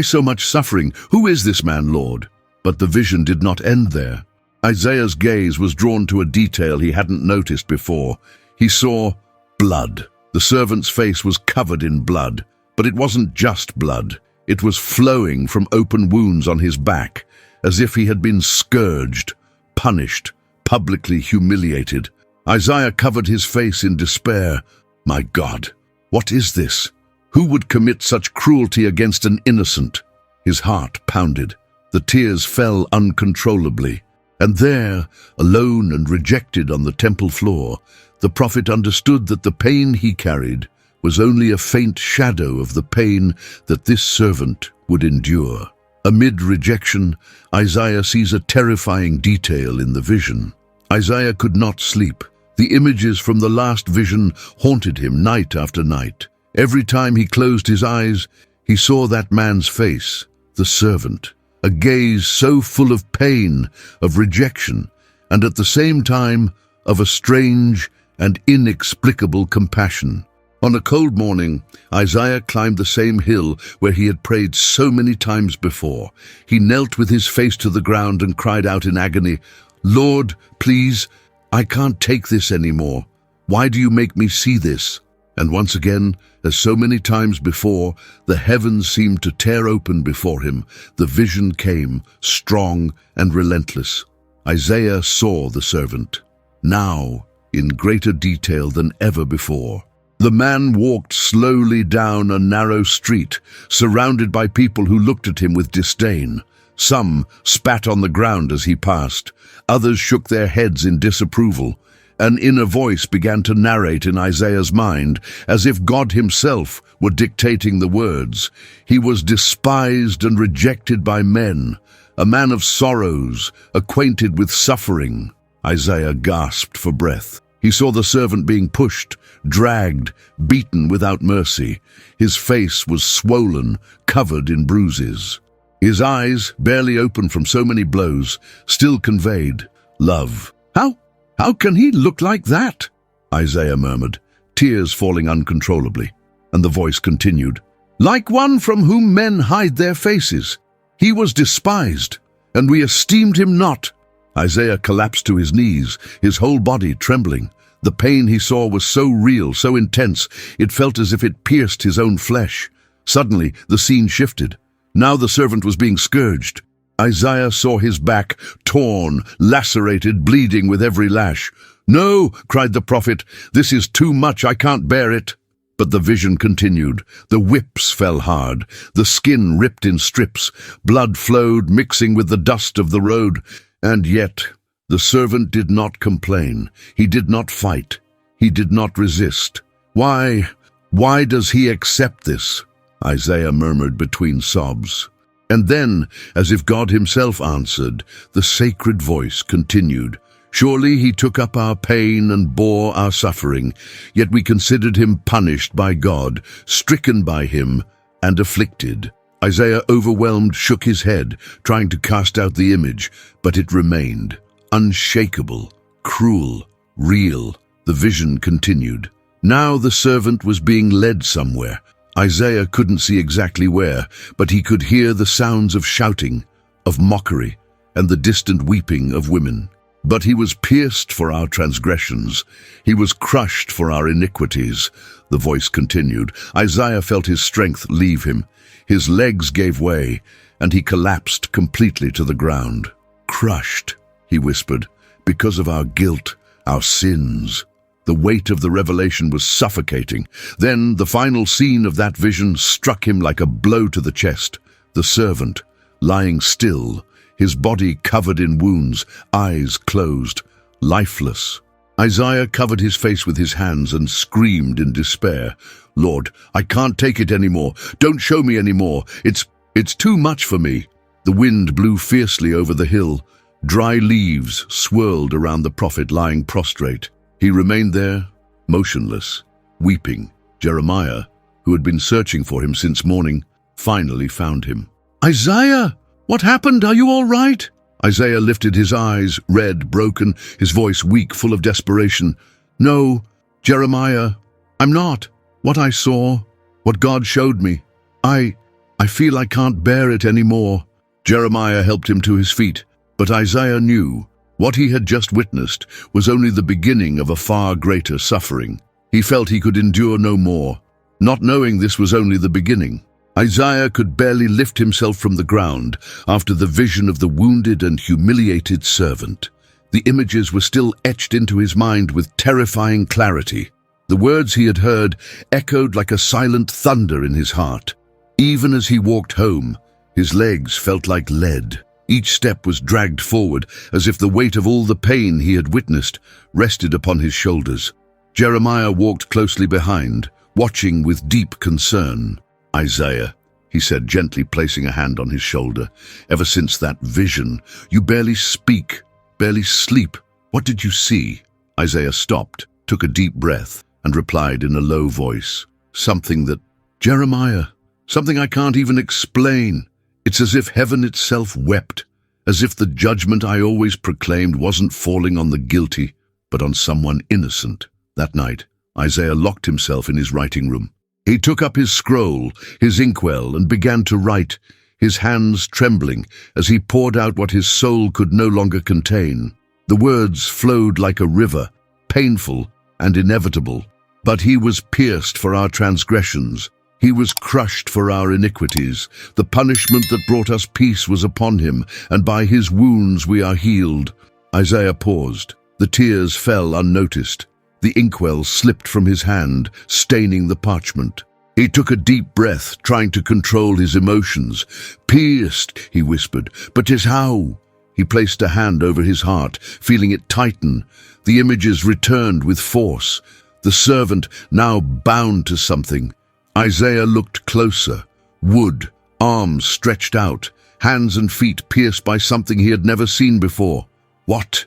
so much suffering? Who is this man, Lord?" But the vision did not end there. Isaiah's gaze was drawn to a detail he hadn't noticed before. He saw blood. The servant's face was covered in blood, but it wasn't just blood. It was flowing from open wounds on his back, as if he had been scourged, punished, publicly humiliated. Isaiah covered his face in despair. "My God, what is this? Who would commit such cruelty against an innocent?" His heart pounded. The tears fell uncontrollably. And there, alone and rejected on the temple floor, the prophet understood that the pain he carried was only a faint shadow of the pain that this servant would endure. Amid rejection, Isaiah sees a terrifying detail in the vision. Isaiah could not sleep. The images from the last vision haunted him night after night. Every time he closed his eyes, he saw that man's face, the servant, a gaze so full of pain, of rejection, and at the same time of a strange and inexplicable compassion. On a cold morning, Isaiah climbed the same hill where he had prayed so many times before. He knelt with his face to the ground and cried out in agony, "Lord, please, I can't take this anymore. Why do you make me see this?" And once again, as so many times before, the heavens seemed to tear open before him. The vision came, strong and relentless. Isaiah saw the servant, now in greater detail than ever before. The man walked slowly down a narrow street, surrounded by people who looked at him with disdain. Some spat on the ground as he passed. Others shook their heads in disapproval. An inner voice began to narrate in Isaiah's mind, as if God himself were dictating the words. He was despised and rejected by men, a man of sorrows, acquainted with suffering. Isaiah gasped for breath. He saw the servant being pushed, dragged, beaten without mercy. His face was swollen, covered in bruises. His eyes, barely open from so many blows, still conveyed love. How can he look like that?" Isaiah murmured, tears falling uncontrollably. And the voice continued, "Like one from whom men hide their faces. He was despised, and we esteemed him not." Isaiah collapsed to his knees, his whole body trembling. The pain he saw was so real, so intense, it felt as if it pierced his own flesh. Suddenly, the scene shifted. Now the servant was being scourged. Isaiah saw his back, torn, lacerated, bleeding with every lash. "No," cried the prophet, "this is too much, I can't bear it." But the vision continued. The whips fell hard, the skin ripped in strips, blood flowed, mixing with the dust of the road. And yet, the servant did not complain. He did not fight. He did not resist. Why does he accept this?" Isaiah murmured between sobs. And then, as if God himself answered, the sacred voice continued, "Surely he took up our pain and bore our suffering, yet we considered him punished by God, stricken by him, and afflicted." Isaiah, overwhelmed, shook his head, trying to cast out the image, but it remained, unshakable, cruel, real. The vision continued. Now the servant was being led somewhere. Isaiah couldn't see exactly where, but he could hear the sounds of shouting, of mockery, and the distant weeping of women. "But he was pierced for our transgressions. He was crushed for our iniquities," the voice continued. Isaiah felt his strength leave him. His legs gave way, and he collapsed completely to the ground. "Crushed," he whispered, "because of our guilt, our sins." The weight of the revelation was suffocating. Then the final scene of that vision struck him like a blow to the chest. The servant, lying still, his body covered in wounds, eyes closed, lifeless. Isaiah covered his face with his hands and screamed in despair, "Lord, I can't take it anymore. Don't show me anymore. It's too much for me." The wind blew fiercely over the hill. Dry leaves swirled around the prophet lying prostrate. He remained there, motionless, weeping. Jeremiah, who had been searching for him since morning, finally found him. "Isaiah, what happened? Are you all right?" Isaiah lifted his eyes, red, broken, his voice weak, full of desperation. "No, Jeremiah, I'm not. What I saw, what God showed me, I feel I can't bear it anymore." Jeremiah helped him to his feet, but Isaiah knew what he had just witnessed was only the beginning of a far greater suffering. He felt he could endure no more, not knowing this was only the beginning. Isaiah could barely lift himself from the ground after the vision of the wounded and humiliated servant. The images were still etched into his mind with terrifying clarity. The words he had heard echoed like a silent thunder in his heart. Even as he walked home, His legs felt like lead. Each step was dragged forward, as if the weight of all the pain he had witnessed rested upon his shoulders. Jeremiah walked closely behind, watching with deep concern. "Isaiah," he said, gently placing a hand on his shoulder, "ever since that vision, you barely speak, barely sleep. What did you see?" Isaiah stopped, took a deep breath, and replied in a low voice, "Jeremiah, something I can't even explain. It's as if heaven itself wept, as if the judgment I always proclaimed wasn't falling on the guilty, but on someone innocent." That night, Isaiah locked himself in his writing room. He took up his scroll, his inkwell, and began to write, his hands trembling as he poured out what his soul could no longer contain. The words flowed like a river, painful and inevitable. "But he was pierced for our transgressions. He was crushed for our iniquities. The punishment that brought us peace was upon him, and by his wounds we are healed." Isaiah paused. The tears fell unnoticed. The inkwell slipped from his hand, staining the parchment. He took a deep breath, trying to control his emotions. "Pierced," he whispered, "but 'tis how?" He placed a hand over his heart, feeling it tighten. The images returned with force. The servant now bound to something. Isaiah looked closer. Wood, arms stretched out, hands and feet pierced by something he had never seen before. What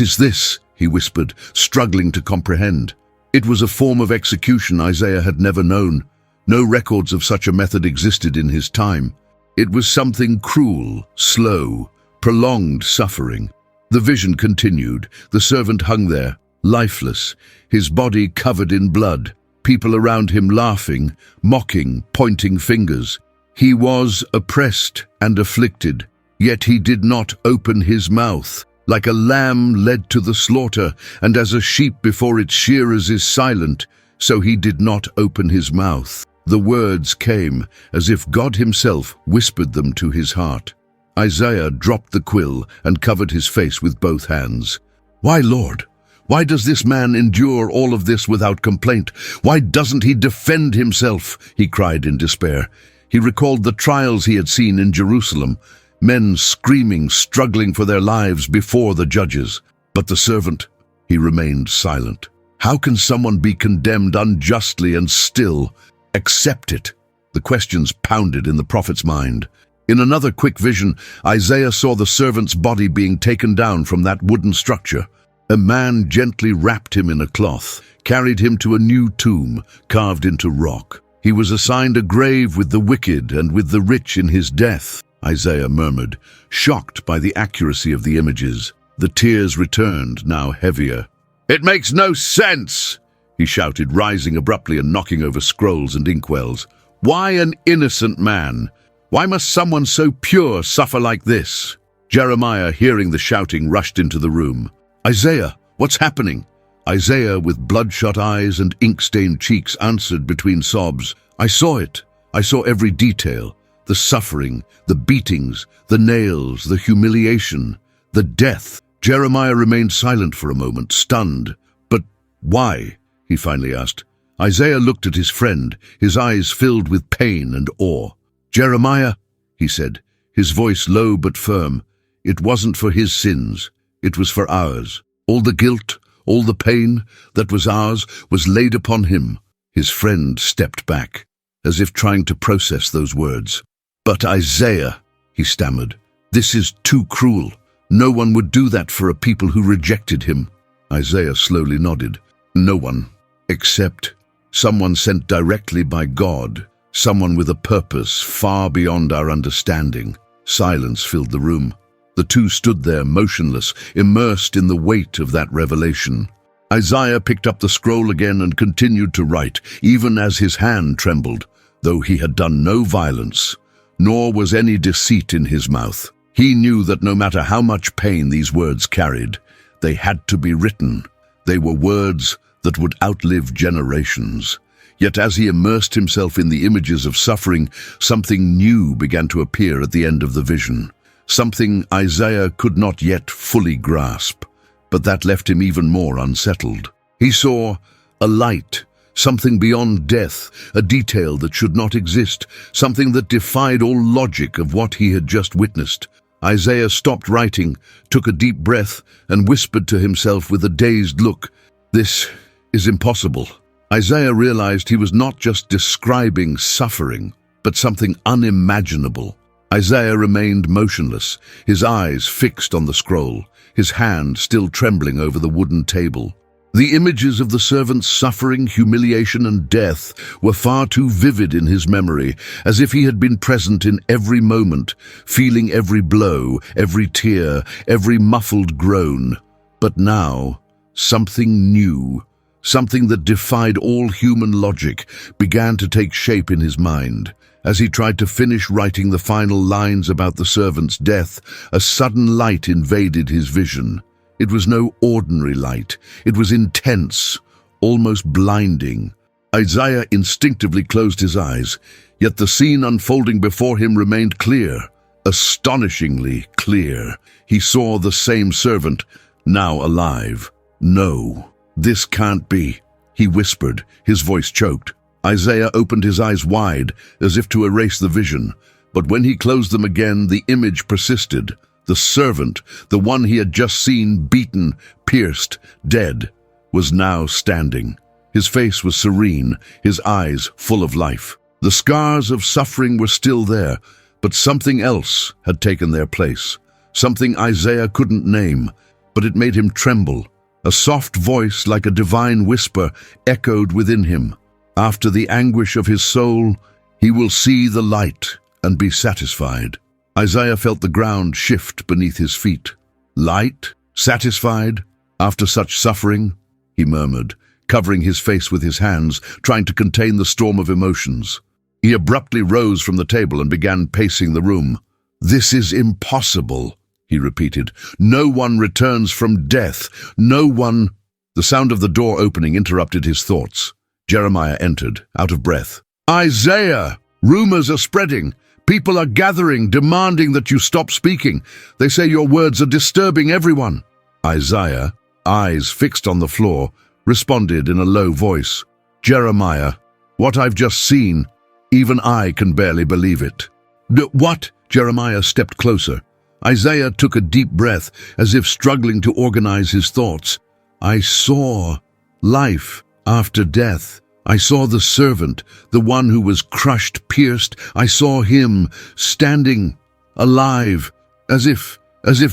is this?" he whispered, struggling to comprehend. It was a form of execution Isaiah had never known. No records of such a method existed in his time. It was something cruel, slow, prolonged suffering. The vision continued. The servant hung there, lifeless, his body covered in blood, people around him laughing, mocking, pointing fingers. He was oppressed and afflicted, yet he did not open his mouth. Like a lamb led to the slaughter, and as a sheep before its shearers is silent, so he did not open his mouth. The words came as if God himself whispered them to his heart. Isaiah dropped the quill and covered his face with both hands. "Why, Lord? Why does this man endure all of this without complaint? Why doesn't he defend himself?" he cried in despair. He recalled the trials he had seen in Jerusalem, men screaming, struggling for their lives before the judges. But the servant, he remained silent. How can someone be condemned unjustly and still accept it? The questions pounded in the prophet's mind. In another quick vision, Isaiah saw the servant's body being taken down from that wooden structure. A man gently wrapped him in a cloth, carried him to a new tomb carved into rock. He was assigned a grave with the wicked and with the rich in his death, Isaiah murmured, shocked by the accuracy of the images. The tears returned, now heavier. "It makes no sense!" he shouted, rising abruptly and knocking over scrolls and inkwells. "Why an innocent man? Why must someone so pure suffer like this?" Jeremiah, hearing the shouting, rushed into the room. "Isaiah, what's happening?" Isaiah, with bloodshot eyes and ink-stained cheeks, answered between sobs. "I saw it. I saw every detail. The suffering, the beatings, the nails, the humiliation, the death." Jeremiah remained silent for a moment, stunned. "But why?" he finally asked. Isaiah looked at his friend, his eyes filled with pain and awe. "Jeremiah," he said, his voice low but firm, "it wasn't for his sins. It was for ours. All the guilt, all the pain that was ours was laid upon him." His friend stepped back, as if trying to process those words. "But Isaiah," he stammered, "this is too cruel. No one would do that for a people who rejected him." Isaiah slowly nodded. "No one, except someone sent directly by God, someone with a purpose far beyond our understanding." Silence filled the room. The two stood there motionless, immersed in the weight of that revelation. Isaiah picked up the scroll again and continued to write, even as his hand trembled, though he had done no violence, nor was any deceit in his mouth. He knew that no matter how much pain these words carried, they had to be written. They were words that would outlive generations. Yet as he immersed himself in the images of suffering, something new began to appear at the end of the vision. Something Isaiah could not yet fully grasp, but that left him even more unsettled. He saw a light, something beyond death, a detail that should not exist, something that defied all logic of what he had just witnessed. Isaiah stopped writing, took a deep breath, and whispered to himself with a dazed look, "This is impossible." Isaiah realized he was not just describing suffering, but something unimaginable. Isaiah remained motionless, his eyes fixed on the scroll, his hand still trembling over the wooden table. The images of the servant's suffering, humiliation, and death were far too vivid in his memory, as if he had been present in every moment, feeling every blow, every tear, every muffled groan. But now, something new, something that defied all human logic, began to take shape in his mind. As he tried to finish writing the final lines about the servant's death, a sudden light invaded his vision. It was no ordinary light. It was intense, almost blinding. Isaiah instinctively closed his eyes, yet the scene unfolding before him remained clear, astonishingly clear. He saw the same servant, now alive. "No, this can't be," he whispered, his voice choked. Isaiah opened his eyes wide, as if to erase the vision, but when he closed them again, the image persisted. The servant, the one he had just seen beaten, pierced, dead, was now standing. His face was serene, his eyes full of life. The scars of suffering were still there, but something else had taken their place. Something Isaiah couldn't name, but it made him tremble. A soft voice, like a divine whisper, echoed within him. After the anguish of his soul, he will see the light and be satisfied. Isaiah felt the ground shift beneath his feet. Light? Satisfied? After such suffering? He murmured, covering his face with his hands, trying to contain the storm of emotions. He abruptly rose from the table and began pacing the room. "This is impossible," he repeated. "No one returns from death. No one—" The sound of the door opening interrupted his thoughts. Jeremiah entered, out of breath. "Isaiah! Rumors are spreading. People are gathering, demanding that you stop speaking. They say your words are disturbing everyone." Isaiah, eyes fixed on the floor, responded in a low voice. "Jeremiah, what I've just seen, even I can barely believe it." "What?" Jeremiah stepped closer. Isaiah took a deep breath, as if struggling to organize his thoughts. "I saw life after death. I saw the servant, the one who was crushed, pierced. I saw him standing, alive, as if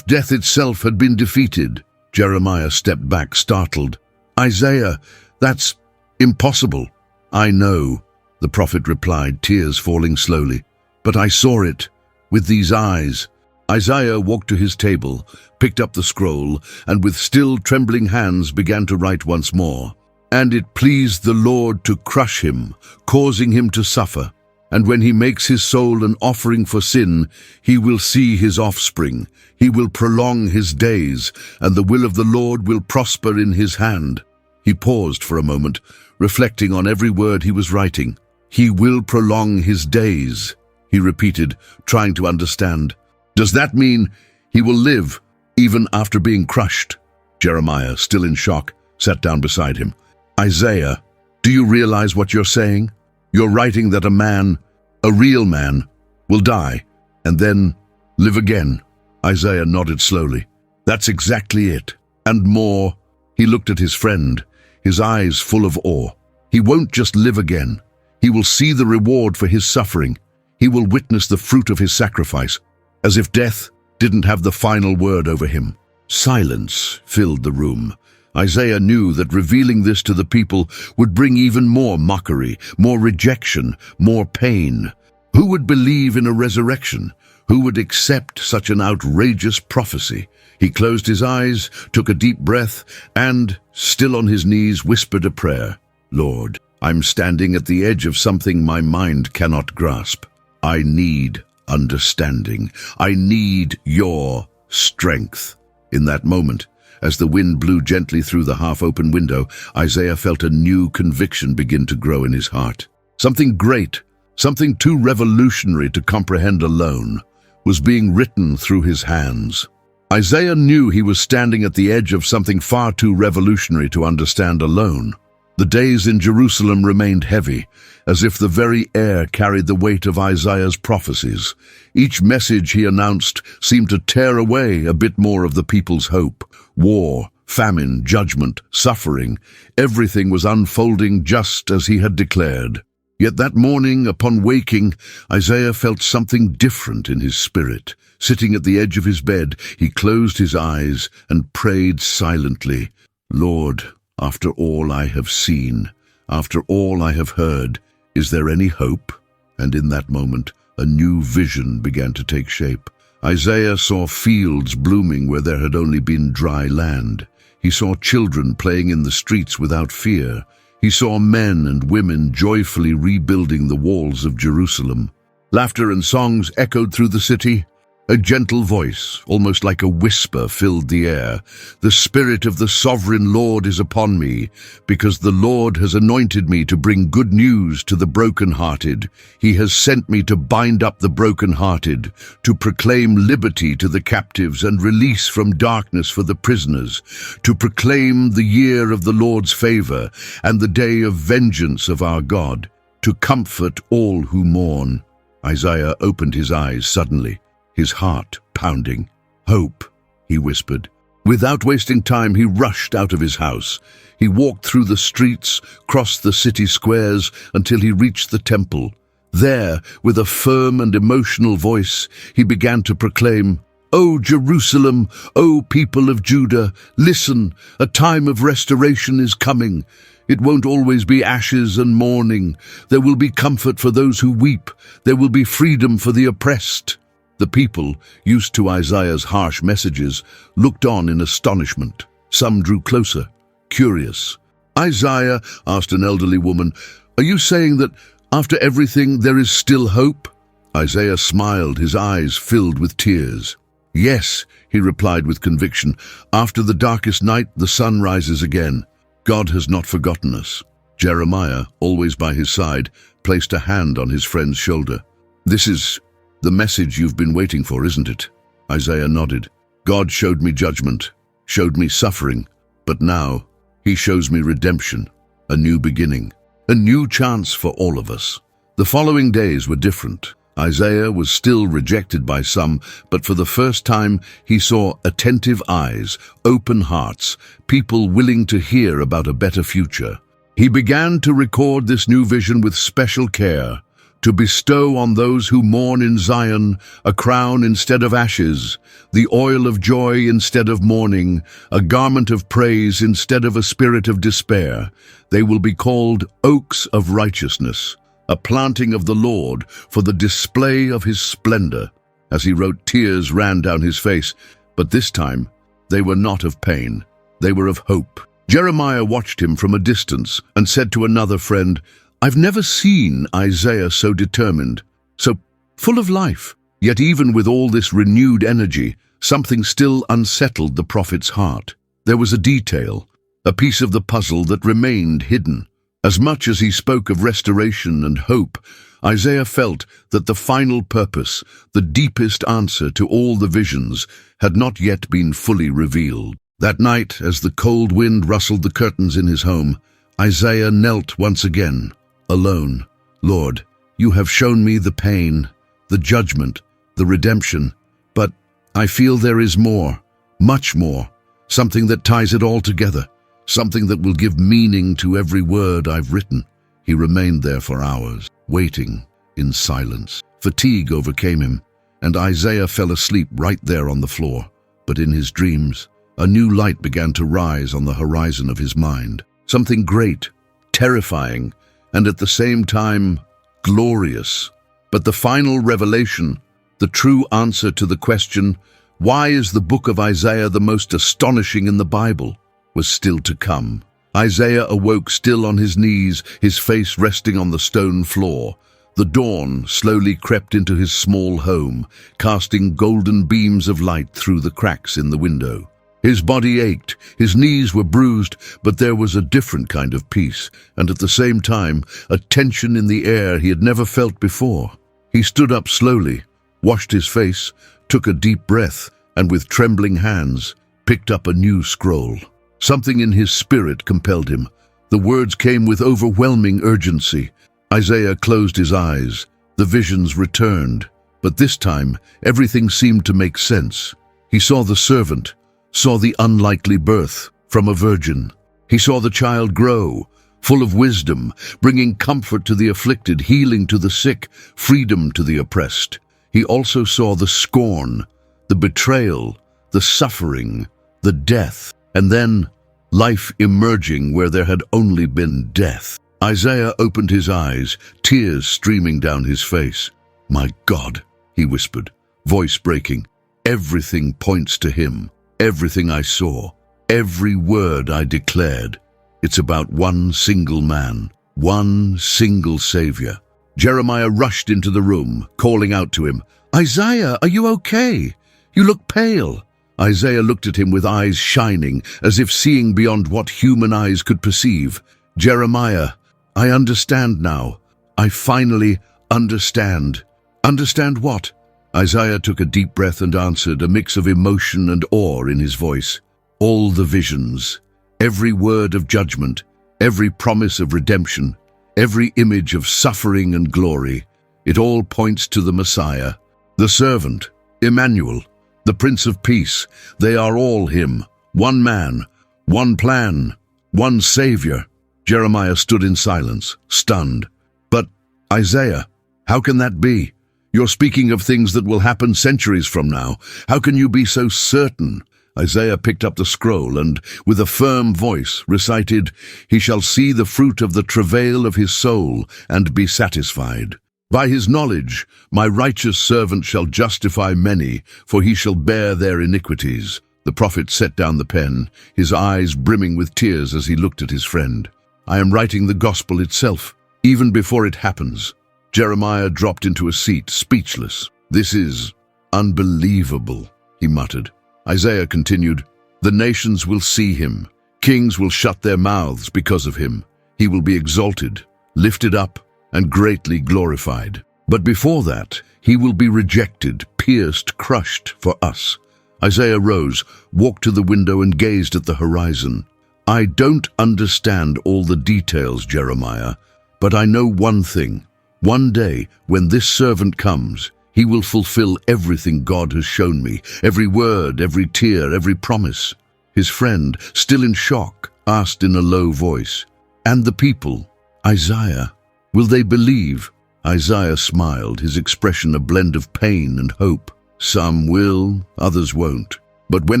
death itself had been defeated." Jeremiah stepped back, startled. "Isaiah, that's impossible." "I know," the prophet replied, tears falling slowly. "But I saw it with these eyes." Isaiah walked to his table, picked up the scroll, and with still trembling hands began to write once more. "And it pleased the Lord to crush him, causing him to suffer. And when he makes his soul an offering for sin, he will see his offspring. He will prolong his days, and the will of the Lord will prosper in his hand." He paused for a moment, reflecting on every word he was writing. "He will prolong his days," he repeated, trying to understand. "Does that mean he will live, even after being crushed?" Jeremiah, still in shock, sat down beside him. "Isaiah, do you realize what you're saying? You're writing that a man, a real man, will die and then live again." Isaiah nodded slowly. "That's exactly it. And more." He looked at his friend, his eyes full of awe. "He won't just live again. He will see the reward for his suffering. He will witness the fruit of his sacrifice, as if death didn't have the final word over him." Silence filled the room. Isaiah knew that revealing this to the people would bring even more mockery, more rejection, more pain. Who would believe in a resurrection? Who would accept such an outrageous prophecy? He closed his eyes, took a deep breath, and, still on his knees, whispered a prayer. "Lord, I'm standing at the edge of something my mind cannot grasp. I need understanding. I need your strength." In that moment, as the wind blew gently through the half-open window, Isaiah felt a new conviction begin to grow in his heart. Something great, something too revolutionary to comprehend alone, was being written through his hands. Isaiah knew he was standing at the edge of something far too revolutionary to understand alone. The days in Jerusalem remained heavy, as if the very air carried the weight of Isaiah's prophecies. Each message he announced seemed to tear away a bit more of the people's hope. War, famine, judgment, suffering, everything was unfolding just as he had declared. Yet that morning, upon waking, Isaiah felt something different in his spirit. Sitting at the edge of his bed, he closed his eyes and prayed silently, "Lord, after all I have seen, after all I have heard, is there any hope?" And in that moment, a new vision began to take shape. Isaiah saw fields blooming where there had only been dry land. He saw children playing in the streets without fear. He saw men and women joyfully rebuilding the walls of Jerusalem. Laughter and songs echoed through the city. A gentle voice, almost like a whisper, filled the air. "The Spirit of the Sovereign Lord is upon me, because the Lord has anointed me to bring good news to the brokenhearted. He has sent me to bind up the brokenhearted, to proclaim liberty to the captives and release from darkness for the prisoners, to proclaim the year of the Lord's favor and the day of vengeance of our God, to comfort all who mourn." Isaiah opened his eyes suddenly, his heart pounding. "Hope," he whispered. Without wasting time, he rushed out of his house. He walked through the streets, crossed the city squares, until he reached the temple. There, with a firm and emotional voice, he began to proclaim, "O Jerusalem, O people of Judah, listen, a time of restoration is coming. It won't always be ashes and mourning. There will be comfort for those who weep. There will be freedom for the oppressed." The people, used to Isaiah's harsh messages, looked on in astonishment. Some drew closer, curious. "Isaiah," asked an elderly woman, "are you saying that after everything there is still hope?" Isaiah smiled, his eyes filled with tears. "Yes," he replied with conviction, "after the darkest night the sun rises again. God has not forgotten us." Jeremiah, always by his side, placed a hand on his friend's shoulder. "This is the message you've been waiting for, isn't it?" Isaiah nodded. "God showed me judgment, showed me suffering, but now he shows me redemption, a new beginning, a new chance for all of us." The following days were different. Isaiah was still rejected by some, but for the first time he saw attentive eyes, open hearts, people willing to hear about a better future. He began to record this new vision with special care, to bestow on those who mourn in Zion a crown instead of ashes, the oil of joy instead of mourning, a garment of praise instead of a spirit of despair. They will be called oaks of righteousness, a planting of the Lord for the display of his splendor. As he wrote, tears ran down his face, but this time they were not of pain, they were of hope. Jeremiah watched him from a distance and said to another friend, "I've never seen Isaiah so determined, so full of life." Yet even with all this renewed energy, something still unsettled the prophet's heart. There was a detail, a piece of the puzzle that remained hidden. As much as he spoke of restoration and hope, Isaiah felt that the final purpose, the deepest answer to all the visions, had not yet been fully revealed. That night, as the cold wind rustled the curtains in his home, Isaiah knelt once again, alone. "Lord, you have shown me the pain, the judgment, the redemption, but I feel there is more, much more, something that ties it all together, something that will give meaning to every word I've written." He remained there for hours, waiting in silence. Fatigue overcame him, and Isaiah fell asleep right there on the floor. But in his dreams, a new light began to rise on the horizon of his mind. Something great, terrifying, and at the same time, glorious. But the final revelation, the true answer to the question, why is the book of Isaiah the most astonishing in the Bible, was still to come. Isaiah awoke still on his knees, his face resting on the stone floor. The dawn slowly crept into his small home, casting golden beams of light through the cracks in the window. His body ached, his knees were bruised, but there was a different kind of peace, and at the same time, a tension in the air he had never felt before. He stood up slowly, washed his face, took a deep breath, and with trembling hands, picked up a new scroll. Something in his spirit compelled him. The words came with overwhelming urgency. Isaiah closed his eyes. The visions returned, but this time everything seemed to make sense. He saw the servant, saw the unlikely birth from a virgin. He saw the child grow, full of wisdom, bringing comfort to the afflicted, healing to the sick, freedom to the oppressed. He also saw the scorn, the betrayal, the suffering, the death, and then life emerging where there had only been death. Isaiah opened his eyes, tears streaming down his face. "My God," he whispered, voice breaking, "everything points to him. Everything I saw, every word I declared. It's about one single man, one single Savior." Jeremiah rushed into the room, calling out to him, "Isaiah, are you okay? You look pale." Isaiah looked at him with eyes shining, as if seeing beyond what human eyes could perceive. "Jeremiah, I understand now. I finally understand." "Understand what?" Isaiah took a deep breath and answered, a mix of emotion and awe in his voice. "All the visions, every word of judgment, every promise of redemption, every image of suffering and glory, it all points to the Messiah, the servant, Emmanuel, the Prince of Peace. They are all him, one man, one plan, one Savior." Jeremiah stood in silence, stunned. "But, Isaiah, how can that be? You're speaking of things that will happen centuries from now. How can you be so certain?" Isaiah picked up the scroll and, with a firm voice, recited, "He shall see the fruit of the travail of his soul and be satisfied. By his knowledge, my righteous servant shall justify many, for he shall bear their iniquities." The prophet set down the pen, his eyes brimming with tears as he looked at his friend. "I am writing the gospel itself, even before it happens." Jeremiah dropped into a seat, speechless. "This is unbelievable," he muttered. Isaiah continued, "The nations will see him. Kings will shut their mouths because of him. He will be exalted, lifted up, and greatly glorified. But before that, he will be rejected, pierced, crushed for us." Isaiah rose, walked to the window, and gazed at the horizon. "I don't understand all the details, Jeremiah, but I know one thing. One day, when this servant comes, he will fulfill everything God has shown me, every word, every tear, every promise." His friend, still in shock, asked in a low voice, "And the people, Isaiah, will they believe?" Isaiah smiled, his expression a blend of pain and hope. "Some will, others won't. But when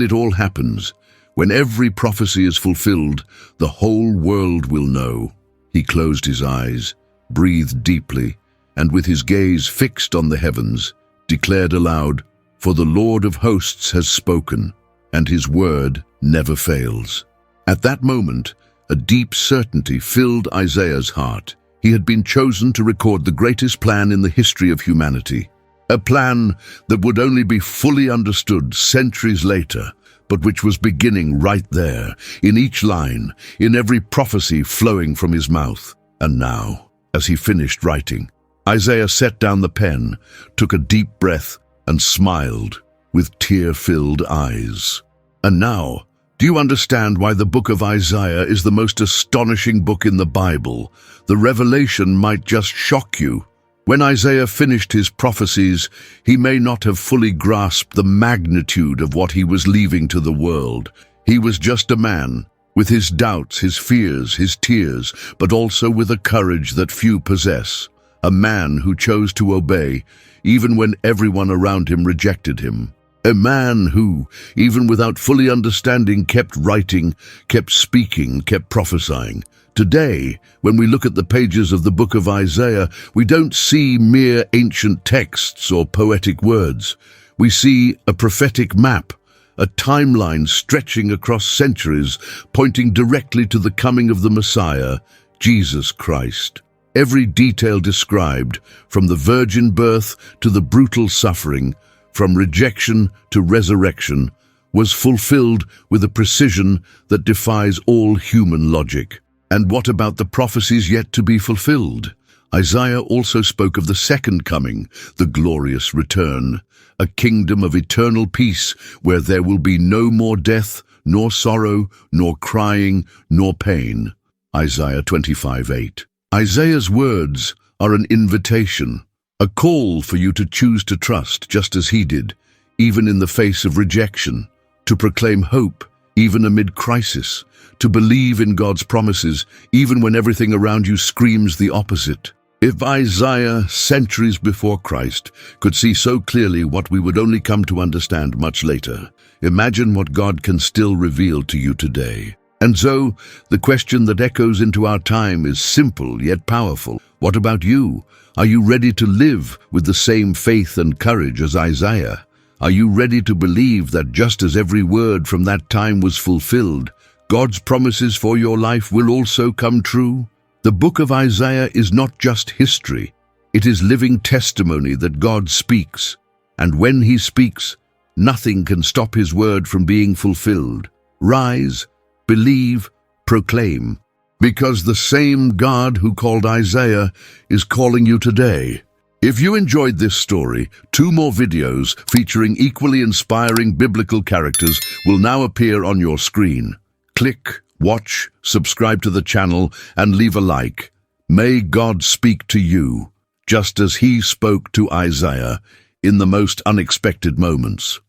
it all happens, when every prophecy is fulfilled, the whole world will know." He closed his eyes, breathed deeply, and with his gaze fixed on the heavens, declared aloud, "For the Lord of hosts has spoken, and his word never fails." At that moment, a deep certainty filled Isaiah's heart. He had been chosen to record the greatest plan in the history of humanity. A plan that would only be fully understood centuries later, but which was beginning right there, in each line, in every prophecy flowing from his mouth. And now, as he finished writing, Isaiah set down the pen, took a deep breath, and smiled with tear-filled eyes. "And now, do you understand why the book of Isaiah is the most astonishing book in the Bible? The revelation might just shock you. When Isaiah finished his prophecies, he may not have fully grasped the magnitude of what he was leaving to the world. He was just a man, with his doubts, his fears, his tears, but also with a courage that few possess. A man who chose to obey, even when everyone around him rejected him. A man who, even without fully understanding, kept writing, kept speaking, kept prophesying. Today, when we look at the pages of the book of Isaiah, we don't see mere ancient texts or poetic words. We see a prophetic map, a timeline stretching across centuries, pointing directly to the coming of the Messiah, Jesus Christ. Every detail described, from the virgin birth to the brutal suffering, from rejection to resurrection, was fulfilled with a precision that defies all human logic. And what about the prophecies yet to be fulfilled? Isaiah also spoke of the second coming, the glorious return, a kingdom of eternal peace where there will be no more death, nor sorrow, nor crying, nor pain. Isaiah 25:8. Isaiah's words are an invitation, a call for you to choose to trust just as he did, even in the face of rejection, to proclaim hope, even amid crisis, to believe in God's promises, even when everything around you screams the opposite. If Isaiah, centuries before Christ, could see so clearly what we would only come to understand much later, imagine what God can still reveal to you today. And so, the question that echoes into our time is simple yet powerful. What about you? Are you ready to live with the same faith and courage as Isaiah? Are you ready to believe that just as every word from that time was fulfilled, God's promises for your life will also come true? The book of Isaiah is not just history. It is living testimony that God speaks. And when he speaks, nothing can stop his word from being fulfilled. Rise, believe, proclaim, because the same God who called Isaiah is calling you today. If you enjoyed this story, 2 more videos featuring equally inspiring biblical characters will now appear on your screen. Click, watch, subscribe to the channel, and leave a like. May God speak to you, just as he spoke to Isaiah in the most unexpected moments.